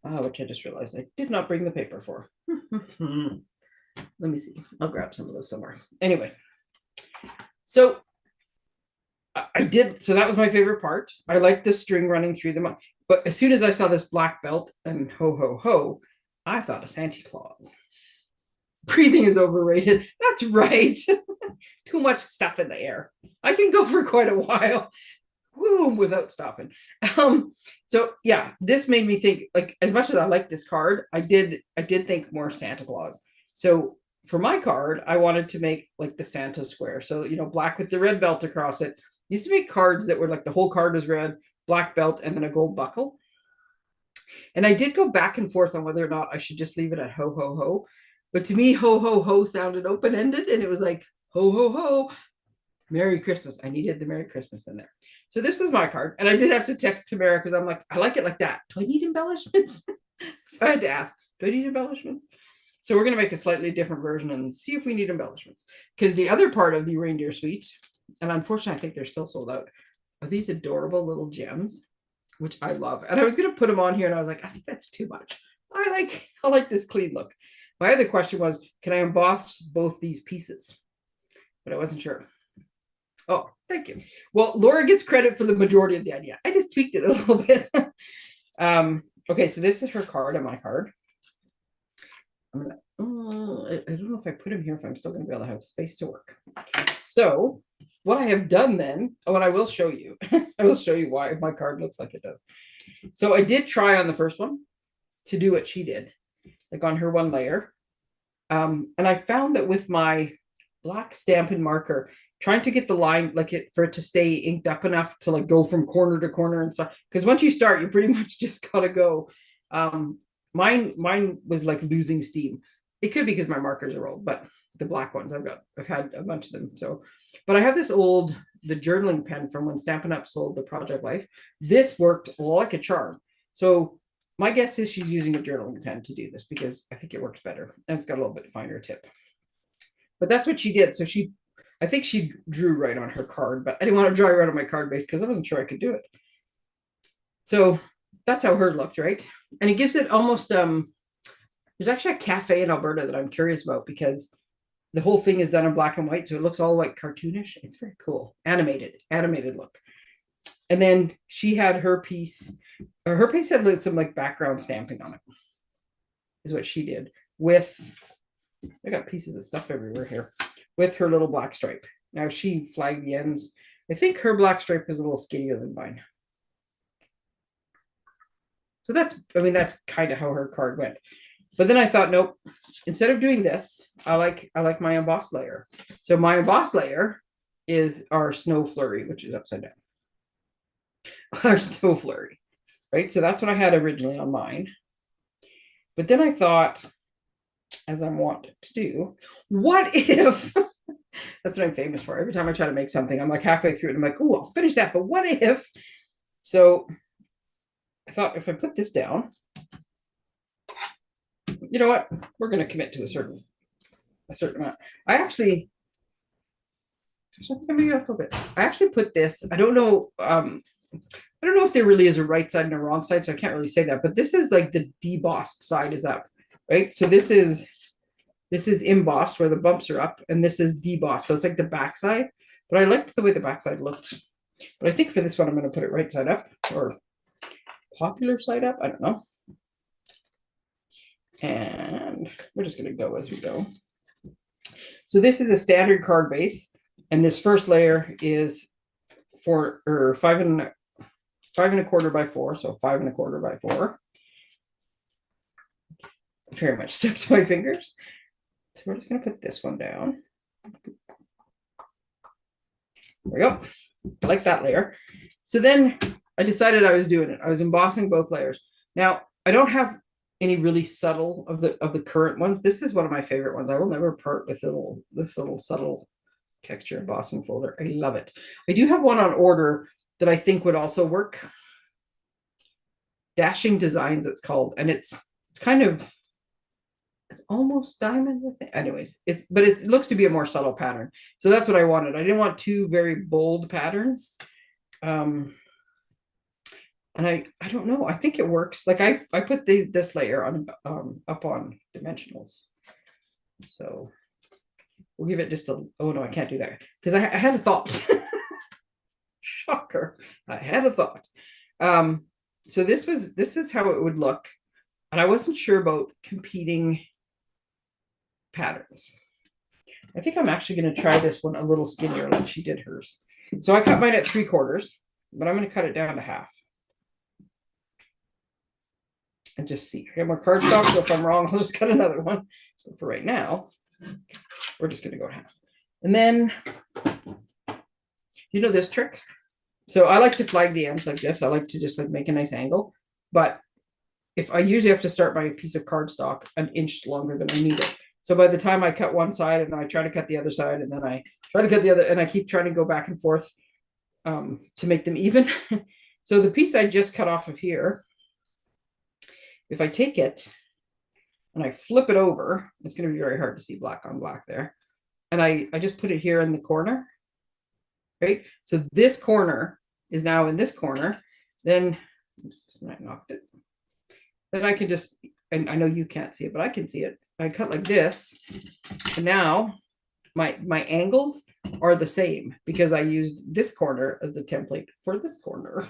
Which I just realized I did not bring the paper for. Let me see. I'll grab some of those somewhere. Anyway, so I did. So that was my favorite part. I liked the string running through them. But as soon as I saw this black belt and ho, ho, ho, I thought of Santa Claus. Breathing is overrated. That's right. Too much stuff in the air. I can go for quite a while. Boom, without stopping. So yeah, this made me think, like, as much as I like this card, I did think more Santa Claus. So for my card, I wanted to make like the Santa square. So, you know, black with the red belt across it. I used to make cards that were like the whole card was red, black belt, and then a gold buckle. And I did go back and forth on whether or not I should just leave it at ho, ho, ho. But to me, ho, ho, ho sounded open-ended, and it was like, ho, ho, ho, Merry Christmas. I needed the Merry Christmas in there. So this was my card. And I did have to text Tamara because I'm like, I like it like that. Do I need embellishments? So I had to ask, do I need embellishments? So we're going to make a slightly different version and see if we need embellishments. Because the other part of the reindeer suite, and unfortunately, I think they're still sold out, are these adorable little gems, which I love. And I was going to put them on here, and I was like, I think that's too much. I like this clean look. My other question was, can I emboss both these pieces? But I wasn't sure. Oh, thank you. Well, Laura gets credit for the majority of the idea. I just tweaked it a little bit. Okay, so this is her card and my card. I'm gonna, I don't know if I put him here, if I'm still going to be able to have space to work. So what I have done then, and I will show you, I will show you why my card looks like it does. So I did try on the first one to do what she did, like on her one layer. And I found that with my black Stampin' marker, trying to get the line for it to stay inked up enough to like go from corner to corner and stuff. Because once you start, you pretty much just gotta go. Mine was like losing steam. It could be because my markers are old, but the black ones I've had a bunch of them. So, but I have this the journaling pen from when Stampin' Up sold the Project Life. This worked like a charm. So my guess is she's using a journaling pen to do this because I think it works better and it's got a little bit finer tip. But that's what she did. So I think she drew right on her card, but I didn't want to draw right on my card base because I wasn't sure I could do it. So that's how hers looked, right? And it gives it almost, there's actually a cafe in Alberta that I'm curious about because the whole thing is done in black and white. So it looks all like cartoonish. It's very cool. Animated look. And then she had her piece, her piece had some like background stamping on it, is what she did with, I got pieces of stuff everywhere here, with her little black stripe. Now she flagged the ends. I think her black stripe is a little skinnier than mine. So that's kind of how her card went. But then I thought, nope, instead of doing this, I like my embossed layer. So my embossed layer is our snow flurry, which is upside down. Our snow flurry, right? So that's what I had originally on mine. But then I thought, as I wanted to do, what if, that's what I'm famous for. Every time I try to make something, I'm like halfway through it, and I'm like, oh, I'll finish that, but what if? So I thought if I put this down, you know what? We're going to commit to a certain amount. I actually put this, I don't know if there really is a right side and a wrong side, so I can't really say that, but this is like the debossed side is up, right? So this is This is embossed where the bumps are up, and this is debossed. So it's like the backside, but I liked the way the backside looked. But I think for this one, I'm going to put it right side up or popular side up. I don't know. And we're just going to go as we go. So this is a standard card base, and this first layer is 5 1/4 by 4, so 5 1/4 by 4. Very much stuck to my fingers. So we're just going to put this one down. There we go. I like that layer. So then I decided I was doing it. I was embossing both layers. Now I don't have any really subtle of the current ones. This is one of my favorite ones. I will never part with this little subtle texture embossing folder. I love it. I do have one on order that I think would also work. Dashing Designs, it's called, and it's kind of, it's almost diamond with it. Anyways, but it looks to be a more subtle pattern. So that's what I wanted. I didn't want two very bold patterns. And I don't know. I think it works. Like I put this layer on up on dimensionals. So we'll give it just a, oh no, I can't do that because I had a thought. Shocker. I had a thought. So this is how it would look. And I wasn't sure about competing patterns. I think I'm actually going to try this one a little skinnier like she did hers. So I cut mine at 3/4, but I'm going to cut it down to half. And just see. I got more cardstock, so if I'm wrong, I'll just cut another one. But for right now, we're just going to go half. And then, you know this trick? So I like to flag the ends like this. I like to just like make a nice angle. But if I usually have to start my piece of cardstock an inch longer than I need it. So by the time I cut one side and then I try to cut the other side and then I try to cut the other, and I keep trying to go back and forth to make them even. So the piece I just cut off of here, if I take it and I flip it over, it's going to be very hard to see black on black there. And I just put it here in the corner, right? So this corner is now in this corner. Then, I knocked it. Then I can just, and I know you can't see it, but I can see it. I cut like this. And now my angles are the same because I used this corner as the template for this corner.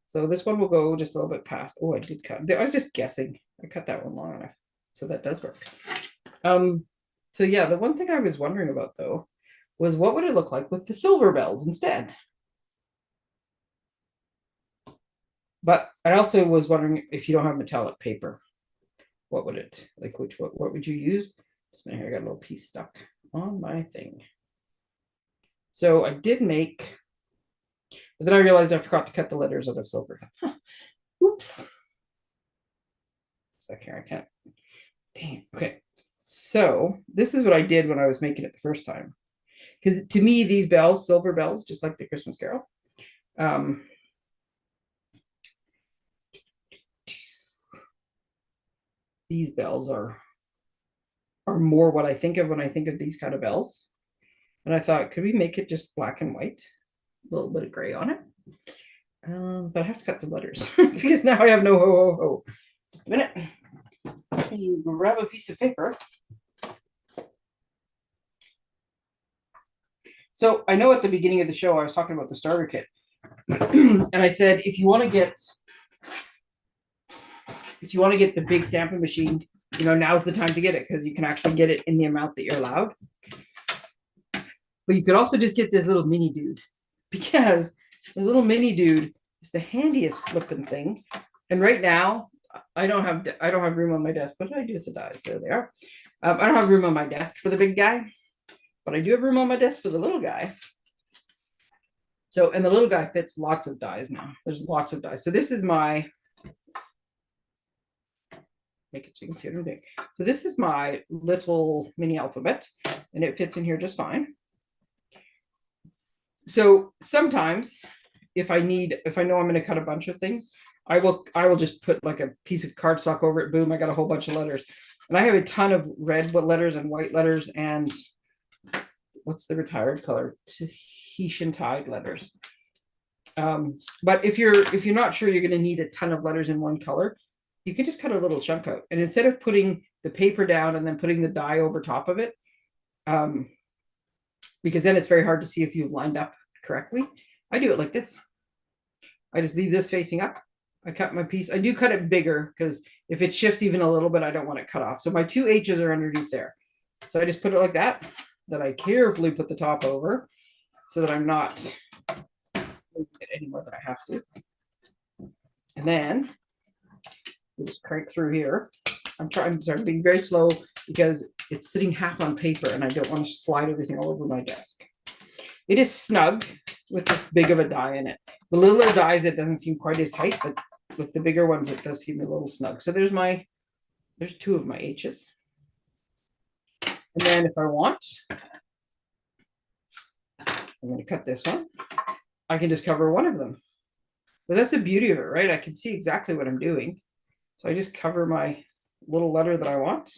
So this one will go just a little bit past. Oh, I did cut. I was just guessing. I cut that one long enough. So that does work. So yeah, the one thing I was wondering about though was what would it look like with the silver bells instead? But I also was wondering if you don't have metallic paper, what would it like? What would you use? Just a minute here, I got a little piece stuck on my thing. So I did make. But then I realized I forgot to cut the letters out of silver. Oops. Second, I can't. Dang it. Okay. So this is what I did when I was making it the first time. Because to me, these bells, silver bells, just like the Christmas Carol, these bells are more what I think of when I think of these kind of bells. And I thought, could we make it just black and white? A little bit of gray on it. But I have to cut some letters because now I have no ho ho ho. Just a minute. Let me grab a piece of paper. So I know at the beginning of the show I was talking about the starter kit. And I said if you want to get the big stamping machine, you know, now's the time to get it because you can actually get it in the amount that you're allowed. But you could also just get this little mini dude. Because the little mini dude is the handiest flipping thing. And right now, I don't have room on my desk. What did I do with the dies? There they are. I don't have room on my desk for the big guy, but I do have room on my desk for the little guy. So, and the little guy fits lots of dies now. There's lots of dies. So this is my, make it so you can see what I'm doing. So this is my little mini alphabet, and it fits in here just fine. So sometimes if I know I'm going to cut a bunch of things, I will just put like a piece of cardstock over it. Boom, I got a whole bunch of letters. And I have a ton of red letters and white letters and what's the retired color? Tahitian tide letters. But if you're not sure you're going to need a ton of letters in one color, you can just cut a little chunk out. And instead of putting the paper down and then putting the die over top of it. Because then it's very hard to see if you've lined up correctly. I do it like this. I just leave this facing up. I cut my piece. I do cut it bigger because if it shifts even a little bit, I don't want it cut off. So my 2 H's are underneath there. So I just put it like that. Then I carefully put the top over so that I'm not any more than I have to. And then just crank through here. I'm being very slow because it's sitting half on paper and I don't want to slide everything all over my desk. It is snug with this big of a die in it. The littler dies, it doesn't seem quite as tight, but with the bigger ones, it does seem a little snug. So there's 2 of my H's. And then if I want, I'm going to cut this one. I can just cover one of them. But that's the beauty of it, right? I can see exactly what I'm doing. So I just cover my little letter that I want.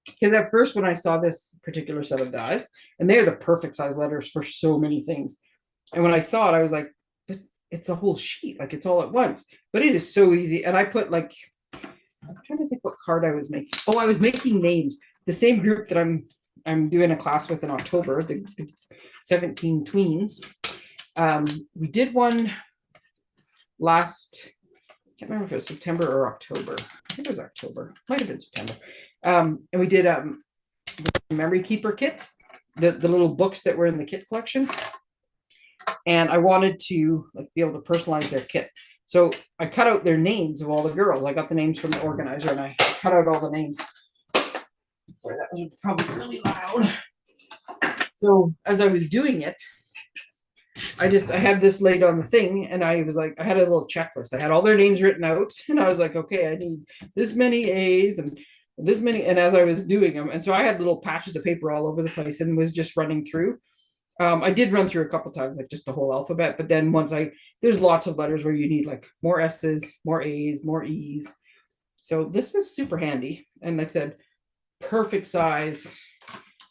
Because at first when I saw this particular set of dies, and they're the perfect size letters for so many things. And when I saw it, I was like, but it's a whole sheet, like it's all at once. But it is so easy. And I put like, I'm trying to think what card I was making. Oh, I was making names. The same group that I'm doing a class with in October, the 17 tweens. We did one last, I can't remember if it was September or October. I think it was October. Might have been September. And we did the memory keeper kit, the little books that were in the kit collection. And I wanted to be able to personalize their kit. So I cut out their names of all the girls. I got the names from the organizer and I cut out all the names. Sorry, that was probably really loud. So as I was doing it, I had this laid on the thing and I was like, I had a little checklist. I had all their names written out and I was like, okay, I need this many A's and this many. And as I was doing them, and so I had little patches of paper all over the place and was just running through. I did run through a couple of times, like just the whole alphabet. But then there's lots of letters where you need like more S's, more A's, more E's. So this is super handy. And like I said, perfect size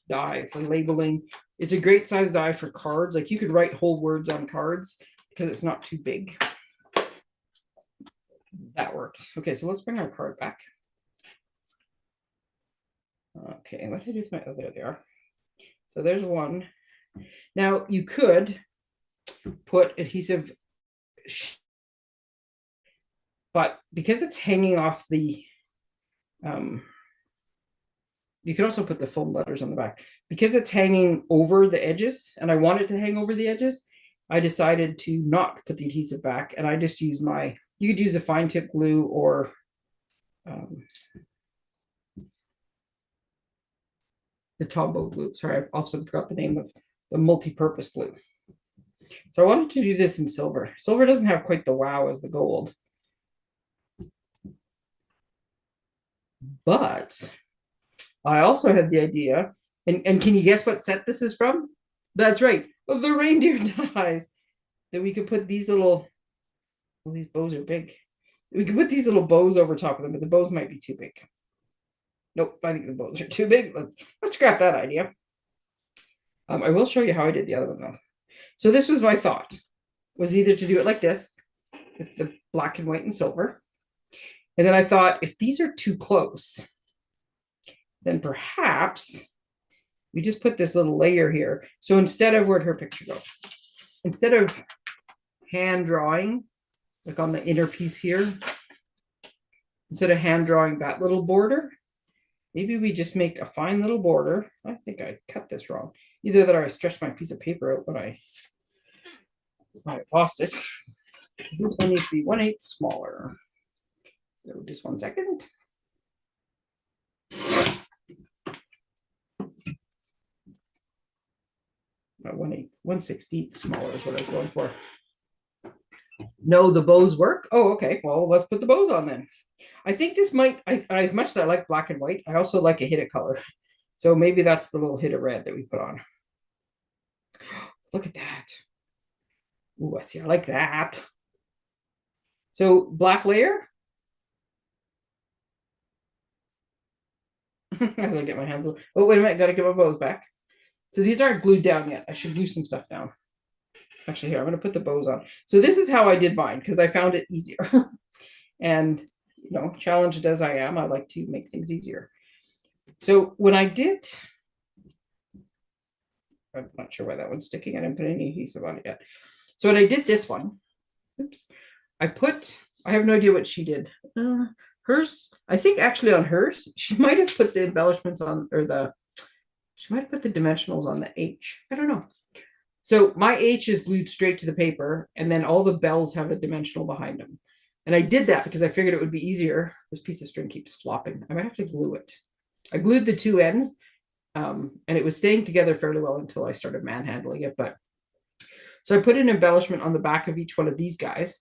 die for labeling. It's a great size die for cards. Like you could write whole words on cards because it's not too big. That works. Okay, so let's bring our card back. Okay, what did I do with my, oh, there they are. So there's one. Now you could put adhesive, but because it's hanging off the, you can also put the foam letters on the back. Because it's hanging over the edges, and I want it to hang over the edges, I decided to not put the adhesive back, and I just use you could use a fine tip glue or the Tombow glue. Sorry, I've also forgot the name of the multi-purpose glue. So I wanted to do this in silver. Silver doesn't have quite the wow as the gold. But I also had the idea, and can you guess what set this is from? That's right, of the reindeer dies. That we could put these little, well, these bows are big. We could put these little bows over top of them, but the bows might be too big. Nope, I think the bows are too big. Let's scrap that idea. I will show you how I did the other one though. So this was my thought, was either to do it like this, with the black and white and silver. And then I thought, if these are too close, then perhaps we just put this little layer here. So instead of, where'd her picture go? Instead of hand drawing, like on the inner piece here, instead of hand drawing that little border, maybe we just make a fine little border. I think I cut this wrong. Either that or I stretched my piece of paper out when I lost it. This one needs to be 1/8 smaller. So just 1 second. About 1/16 smaller is what I was going for. No, the bows work. Oh, okay. Well, let's put the bows on then. I think this might, as much as I like black and white, I also like a hit of color. So maybe that's the little hit of red that we put on. Look at that. Ooh, I see. I like that. So black layer. As I get my hands. Oh, wait a minute. Got to get my bows back. So these aren't glued down yet. I should glue some stuff down. Actually, here, I'm going to put the bows on. So this is how I did mine because I found it easier. And know, challenged as I am, I like to make things easier. So when I did, I'm not sure why that one's sticking. I didn't put any adhesive on it yet. So when I did this one, oops, I have no idea what she did. Hers, I think actually on hers, she might have put the embellishments on, or she might have put the dimensionals on the H. I don't know. So my H is glued straight to the paper, and then all the bells have a dimensional behind them. And I did that because I figured it would be easier. This piece of string keeps flopping. I might have to glue it. I glued the two ends, and it was staying together fairly well until I started manhandling it. But so I put an embellishment on the back of each one of these guys.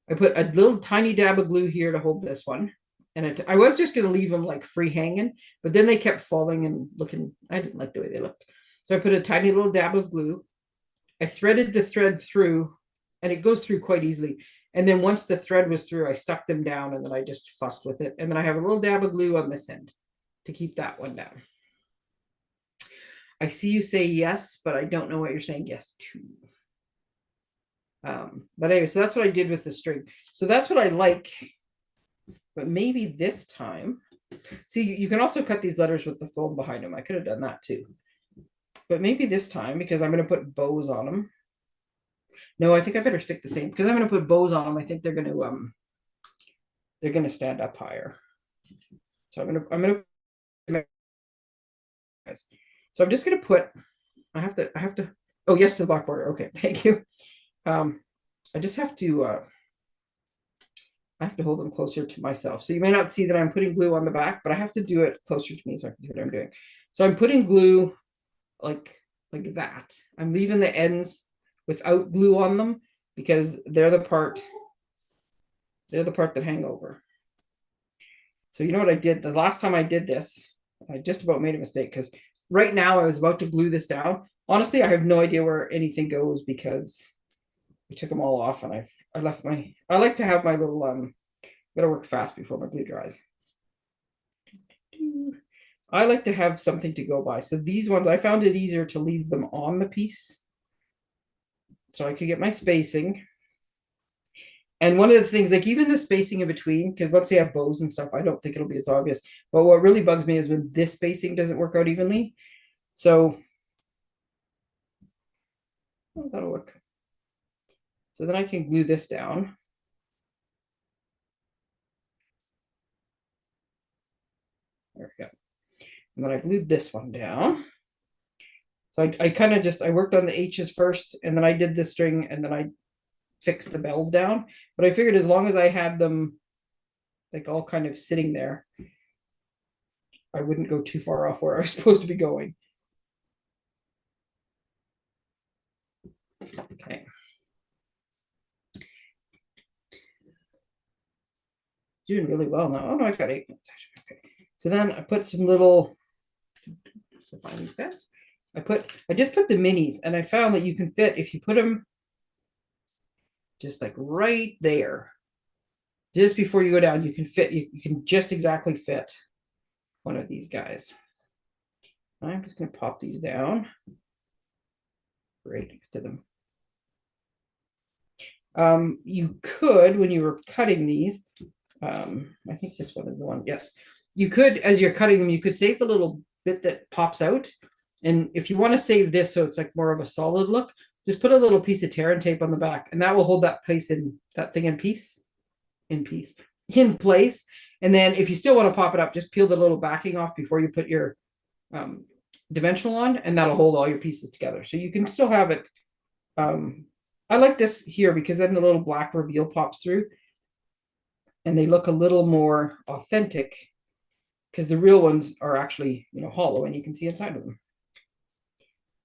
I put a little tiny dab of glue here to hold this one. And I was just going to leave them like free hanging, but then they kept falling and looking, I didn't like the way they looked. So I put a tiny little dab of glue. I threaded the thread through, and it goes through quite easily. And then once the thread was through, I stuck them down, and then I just fussed with it. And then I have a little dab of glue on this end to keep that one down. I see you say yes, but I don't know what you're saying yes to. But anyway, so that's what I did with the string. So that's what I like. But maybe this time, see, you can also cut these letters with the foam behind them. I could have done that too. But maybe this time, because I'm going to put bows on them. No, I think I better stick the same, because I'm going to put bows on them. I think they're going to stand up higher. So I'm going to so I'm just going to put, I have to, oh, yes to the black border. Okay, thank you. I just have to, I have to hold them closer to myself. So you may not see that I'm putting glue on the back, but I have to do it closer to me so I can see what I'm doing. So I'm putting glue like that. I'm leaving the ends without glue on them because they're the part that hang over. So you know what I did? The last time I did this, I just about made a mistake because right now I was about to glue this down. Honestly, I have no idea where anything goes because I took them all off and I left I like to have my little, gotta work fast before my glue dries. I like to have something to go by. So these ones, I found it easier to leave them on the piece so I could get my spacing. And one of the things, like even the spacing in between, because once they have bows and stuff, I don't think it'll be as obvious. But what really bugs me is when this spacing doesn't work out evenly. So that'll work. So then I can glue this down. There we go. And then I glued this one down. So I kind of just, I worked on the H's first, and then I did the string, and then I fixed the bells down. But I figured as long as I had them like all kind of sitting there, I wouldn't go too far off where I was supposed to be going. Okay. Doing really well now. Oh no, I got 8 minutes. Okay. So then I put some little, I just put the minis, and I found that you can fit, if you put them just like right there, just before you go down, you can fit, you can just exactly fit one of these guys. I'm just going to pop these down right next to them. You could, when you were cutting these, I think this one is the one. Yes, you could, as you're cutting them, you could save the little bit that pops out. And if you want to save this so it's like more of a solid look, just put a little piece of tear and tape on the back, and that will hold that place in, that thing in place. And then if you still want to pop it up, just peel the little backing off before you put your dimensional on, and that'll hold all your pieces together. So you can still have it. I like this here because then the little black reveal pops through, and they look a little more authentic because the real ones are actually, you know, hollow and you can see inside of them.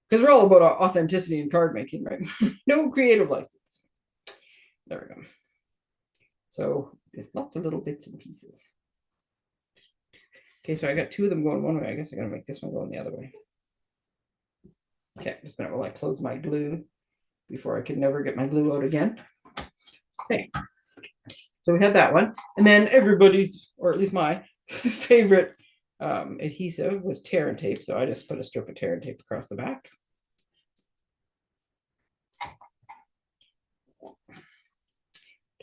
Because we're all about authenticity in card making, right? No creative license. There we go. So there's lots of little bits and pieces. Okay, so I got 2 of them going one way. I guess I'm gonna make this one going the other way. Okay, just a minute while I close my glue before I could never get my glue out again. Okay, so we had that one, and then everybody's, or at least my favorite adhesive was tear and tape. So I just put a strip of tear and tape across the back.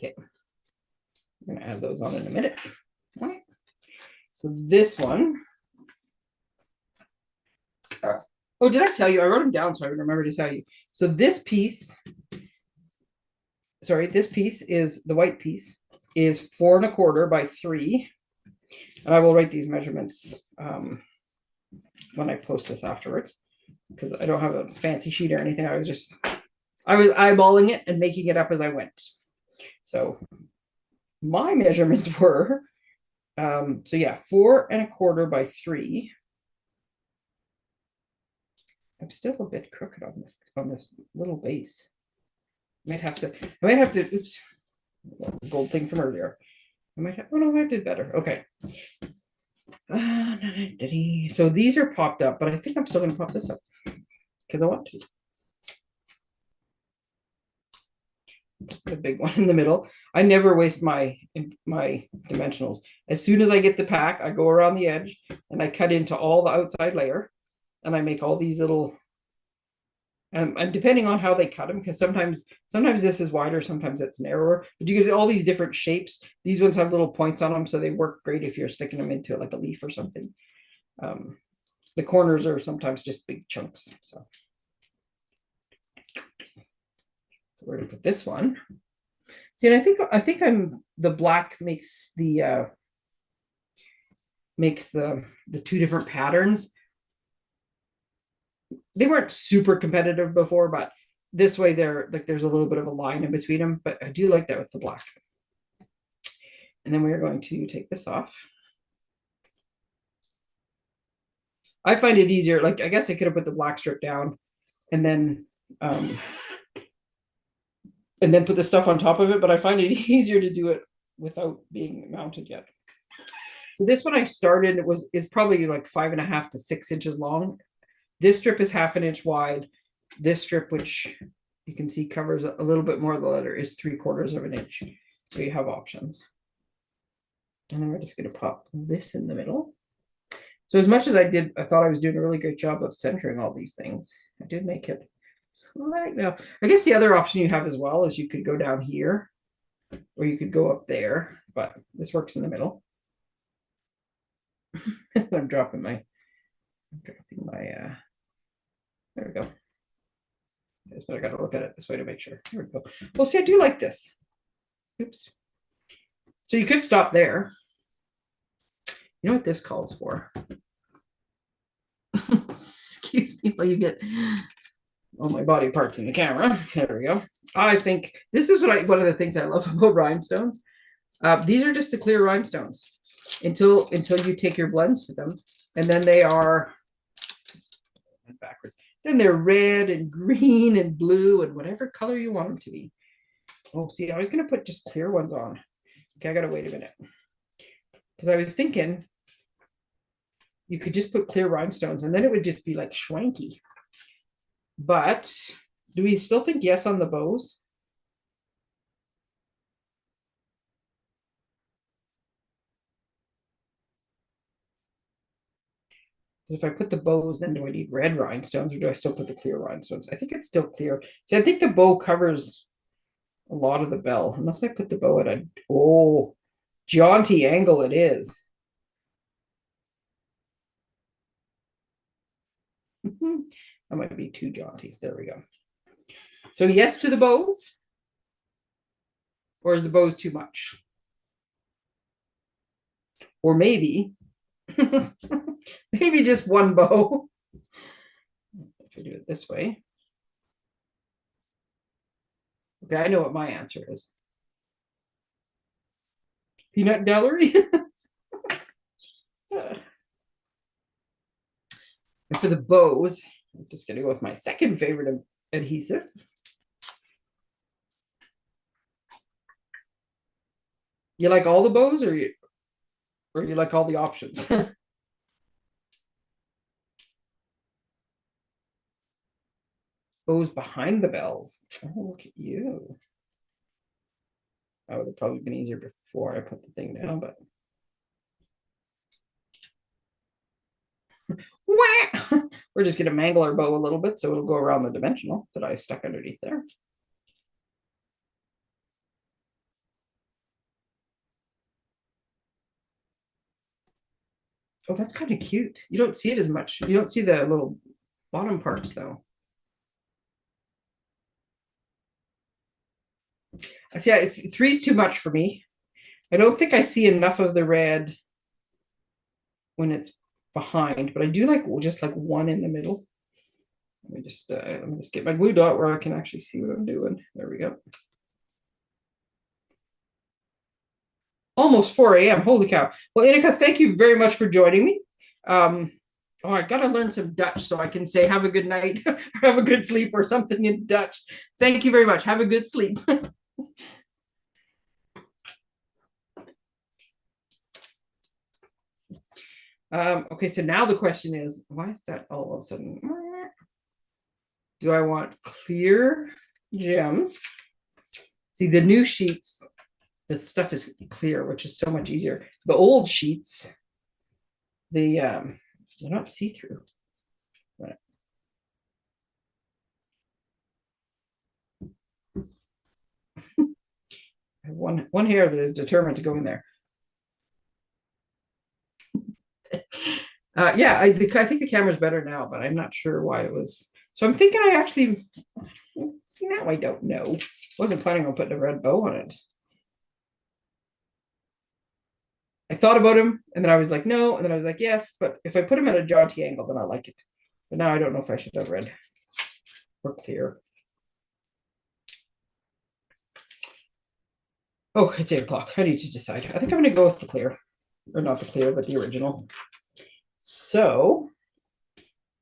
Okay, I'm gonna add those on in a minute. So this one. Oh, did I tell you? I wrote them down so I remember to tell you. So this piece, sorry, this piece is the white piece is 4¼ by 3. And I will write these measurements when I post this afterwards, because I don't have a fancy sheet or anything. I was eyeballing it and making it up as I went. So my measurements were, so yeah, 4¼ by 3. I'm still a bit crooked on this little base. I might have to, oops, gold thing from earlier. I might have, oh no, I did better. Okay. So these are popped up, but I think I'm still going to pop this up because I want to. The big one in the middle. I never waste my dimensionals. As soon as I get the pack, I go around the edge and I cut into all the outside layer, and I make all these little. And depending on how they cut them, because sometimes this is wider, sometimes it's narrower. But you get all these different shapes. These ones have little points on them, so they work great if you're sticking them into like a leaf or something. The corners are sometimes just big chunks. So we're gonna put this one. See, and I think I'm the black makes the two different patterns. They weren't super competitive before, but this way they're like there's a little bit of a line in between them. But I do like that with the black. And then we're going to take this off. I find it easier. Like I guess I could have put the black strip down, and then put the stuff on top of it, but I find it easier to do it without being mounted yet. So this one I started is probably like 5½ to 6 inches long. This strip is 1/2 inch wide. This strip, which you can see covers a little bit more of the letter, is 3/4 inch. So you have options. And then we're just going to pop this in the middle. So as much as I thought I was doing a really great job of centering all these things. I did make it slight. Now, I guess the other option you have as well is you could go down here, or you could go up there, but this works in the middle. I'm dropping my, there we go. But I got to look at it this way to make sure. Here we go. Well, see, I do like this. Oops. So you could stop there. You know what this calls for? Excuse me while you get all my body parts in the camera. There we go. I think this is one of the things I love about rhinestones. These are just the clear rhinestones until you take your blends to them, and then they are backwards. Then they're red and green and blue and whatever color you want them to be. Oh, see, I was going to put just clear ones on. Okay, I got to wait a minute. Because I was thinking you could just put clear rhinestones and then it would just be like schwanky. But do we still think yes on the bows? If I put the bows, then do I need red rhinestones or do I still put the clear rhinestones? I think it's still clear. See, I think the bow covers a lot of the bell, unless I put the bow at a jaunty angle it is. That might be too jaunty. There we go. So yes to the bows, or is the bows too much? Or maybe maybe just one bow. If I do it this way. Okay, I know what my answer is. Peanut gallery. And for the bows, I'm just going to go with my second favorite adhesive. You like all the bows, or you like all the options? Bows behind the bells. Oh, look at you. That would have probably been easier before I put the thing down, but we're just going to mangle our bow a little bit so it'll go around the dimensional that I stuck underneath there. Oh, that's kind of cute. You don't see it as much. You don't see the little bottom parts though. I see. Three's too much for me. I don't think I see enough of the red when it's behind, but I do like just like one in the middle. Let me just get my glue dot where I can actually see what I'm doing. There we go. Almost 4 a.m. Holy cow. Well, Inika, thank you very much for joining me. Oh, I got to learn some Dutch so I can say have a good night or have a good sleep or something in Dutch. Thank you very much. Have a good sleep. Okay, so now the question is, why is that all of a sudden? Do I want clear gems? See, the new sheets, the stuff is clear, which is so much easier. The old sheets, they're not see-through. Right. I have one hair that is determined to go in there. Yeah, I think the camera's better now, but I'm not sure why it was. So I'm thinking I actually see now. I don't know. Wasn't planning on putting a red bow on it. I thought about him, and then I was like, no, and then I was like, yes. But if I put him at a jaunty angle, then I like it. But now I don't know if I should have red or clear. Oh, it's 8 o'clock. I need to decide. I think I'm going to go with the clear, or not the clear, but the original. So,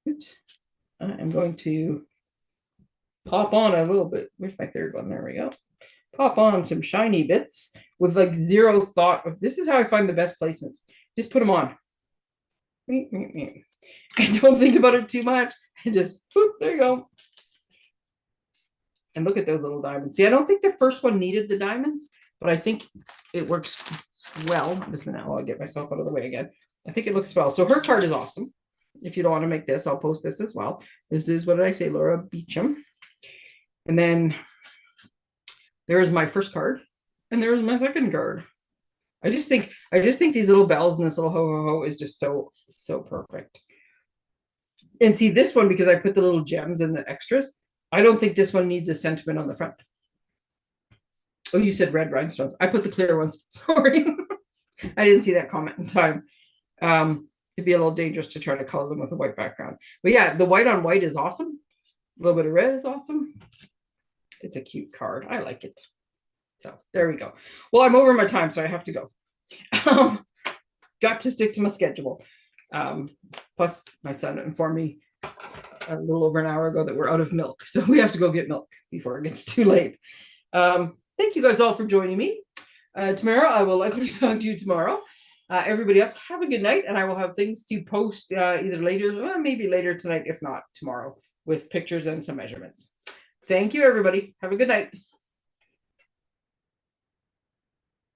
oops, I'm going to pop on a little bit. Where's my third one? There we go. Pop on some shiny bits with like zero thought. This is how I find the best placements. Just put them on. I don't think about it too much. I just, boop, there you go. And look at those little diamonds. See, I don't think the first one needed the diamonds, but I think it works well. I'll get myself out of the way again. I think it looks well. So her card is awesome. If you don't want to make this, I'll post this as well. This is, what did I say, Laura Beecham. And then there is my first card, and there is my second card. I just think these little bells and this little ho ho ho is just so perfect. And see this one, because I put the little gems and the extras, I don't think this one needs a sentiment on the front. Oh, you said red rhinestones. I put the clear ones. Sorry. I didn't see that comment in time. It'd be a little dangerous to try to color them with a white background. But yeah, the white on white is awesome. A little bit of red is awesome. It's a cute card. I like it. So there we go. Well, I'm over my time, so I have to go. Got to stick to my schedule. Plus, my son informed me a little over an hour ago that we're out of milk. So we have to go get milk before it gets too late. Thank you guys all for joining me. Tomorrow, I will likely talk to you tomorrow. Everybody else, have a good night, and I will have things to post either later, maybe later tonight, if not tomorrow, with pictures and some measurements. Thank you, everybody. Have a good night.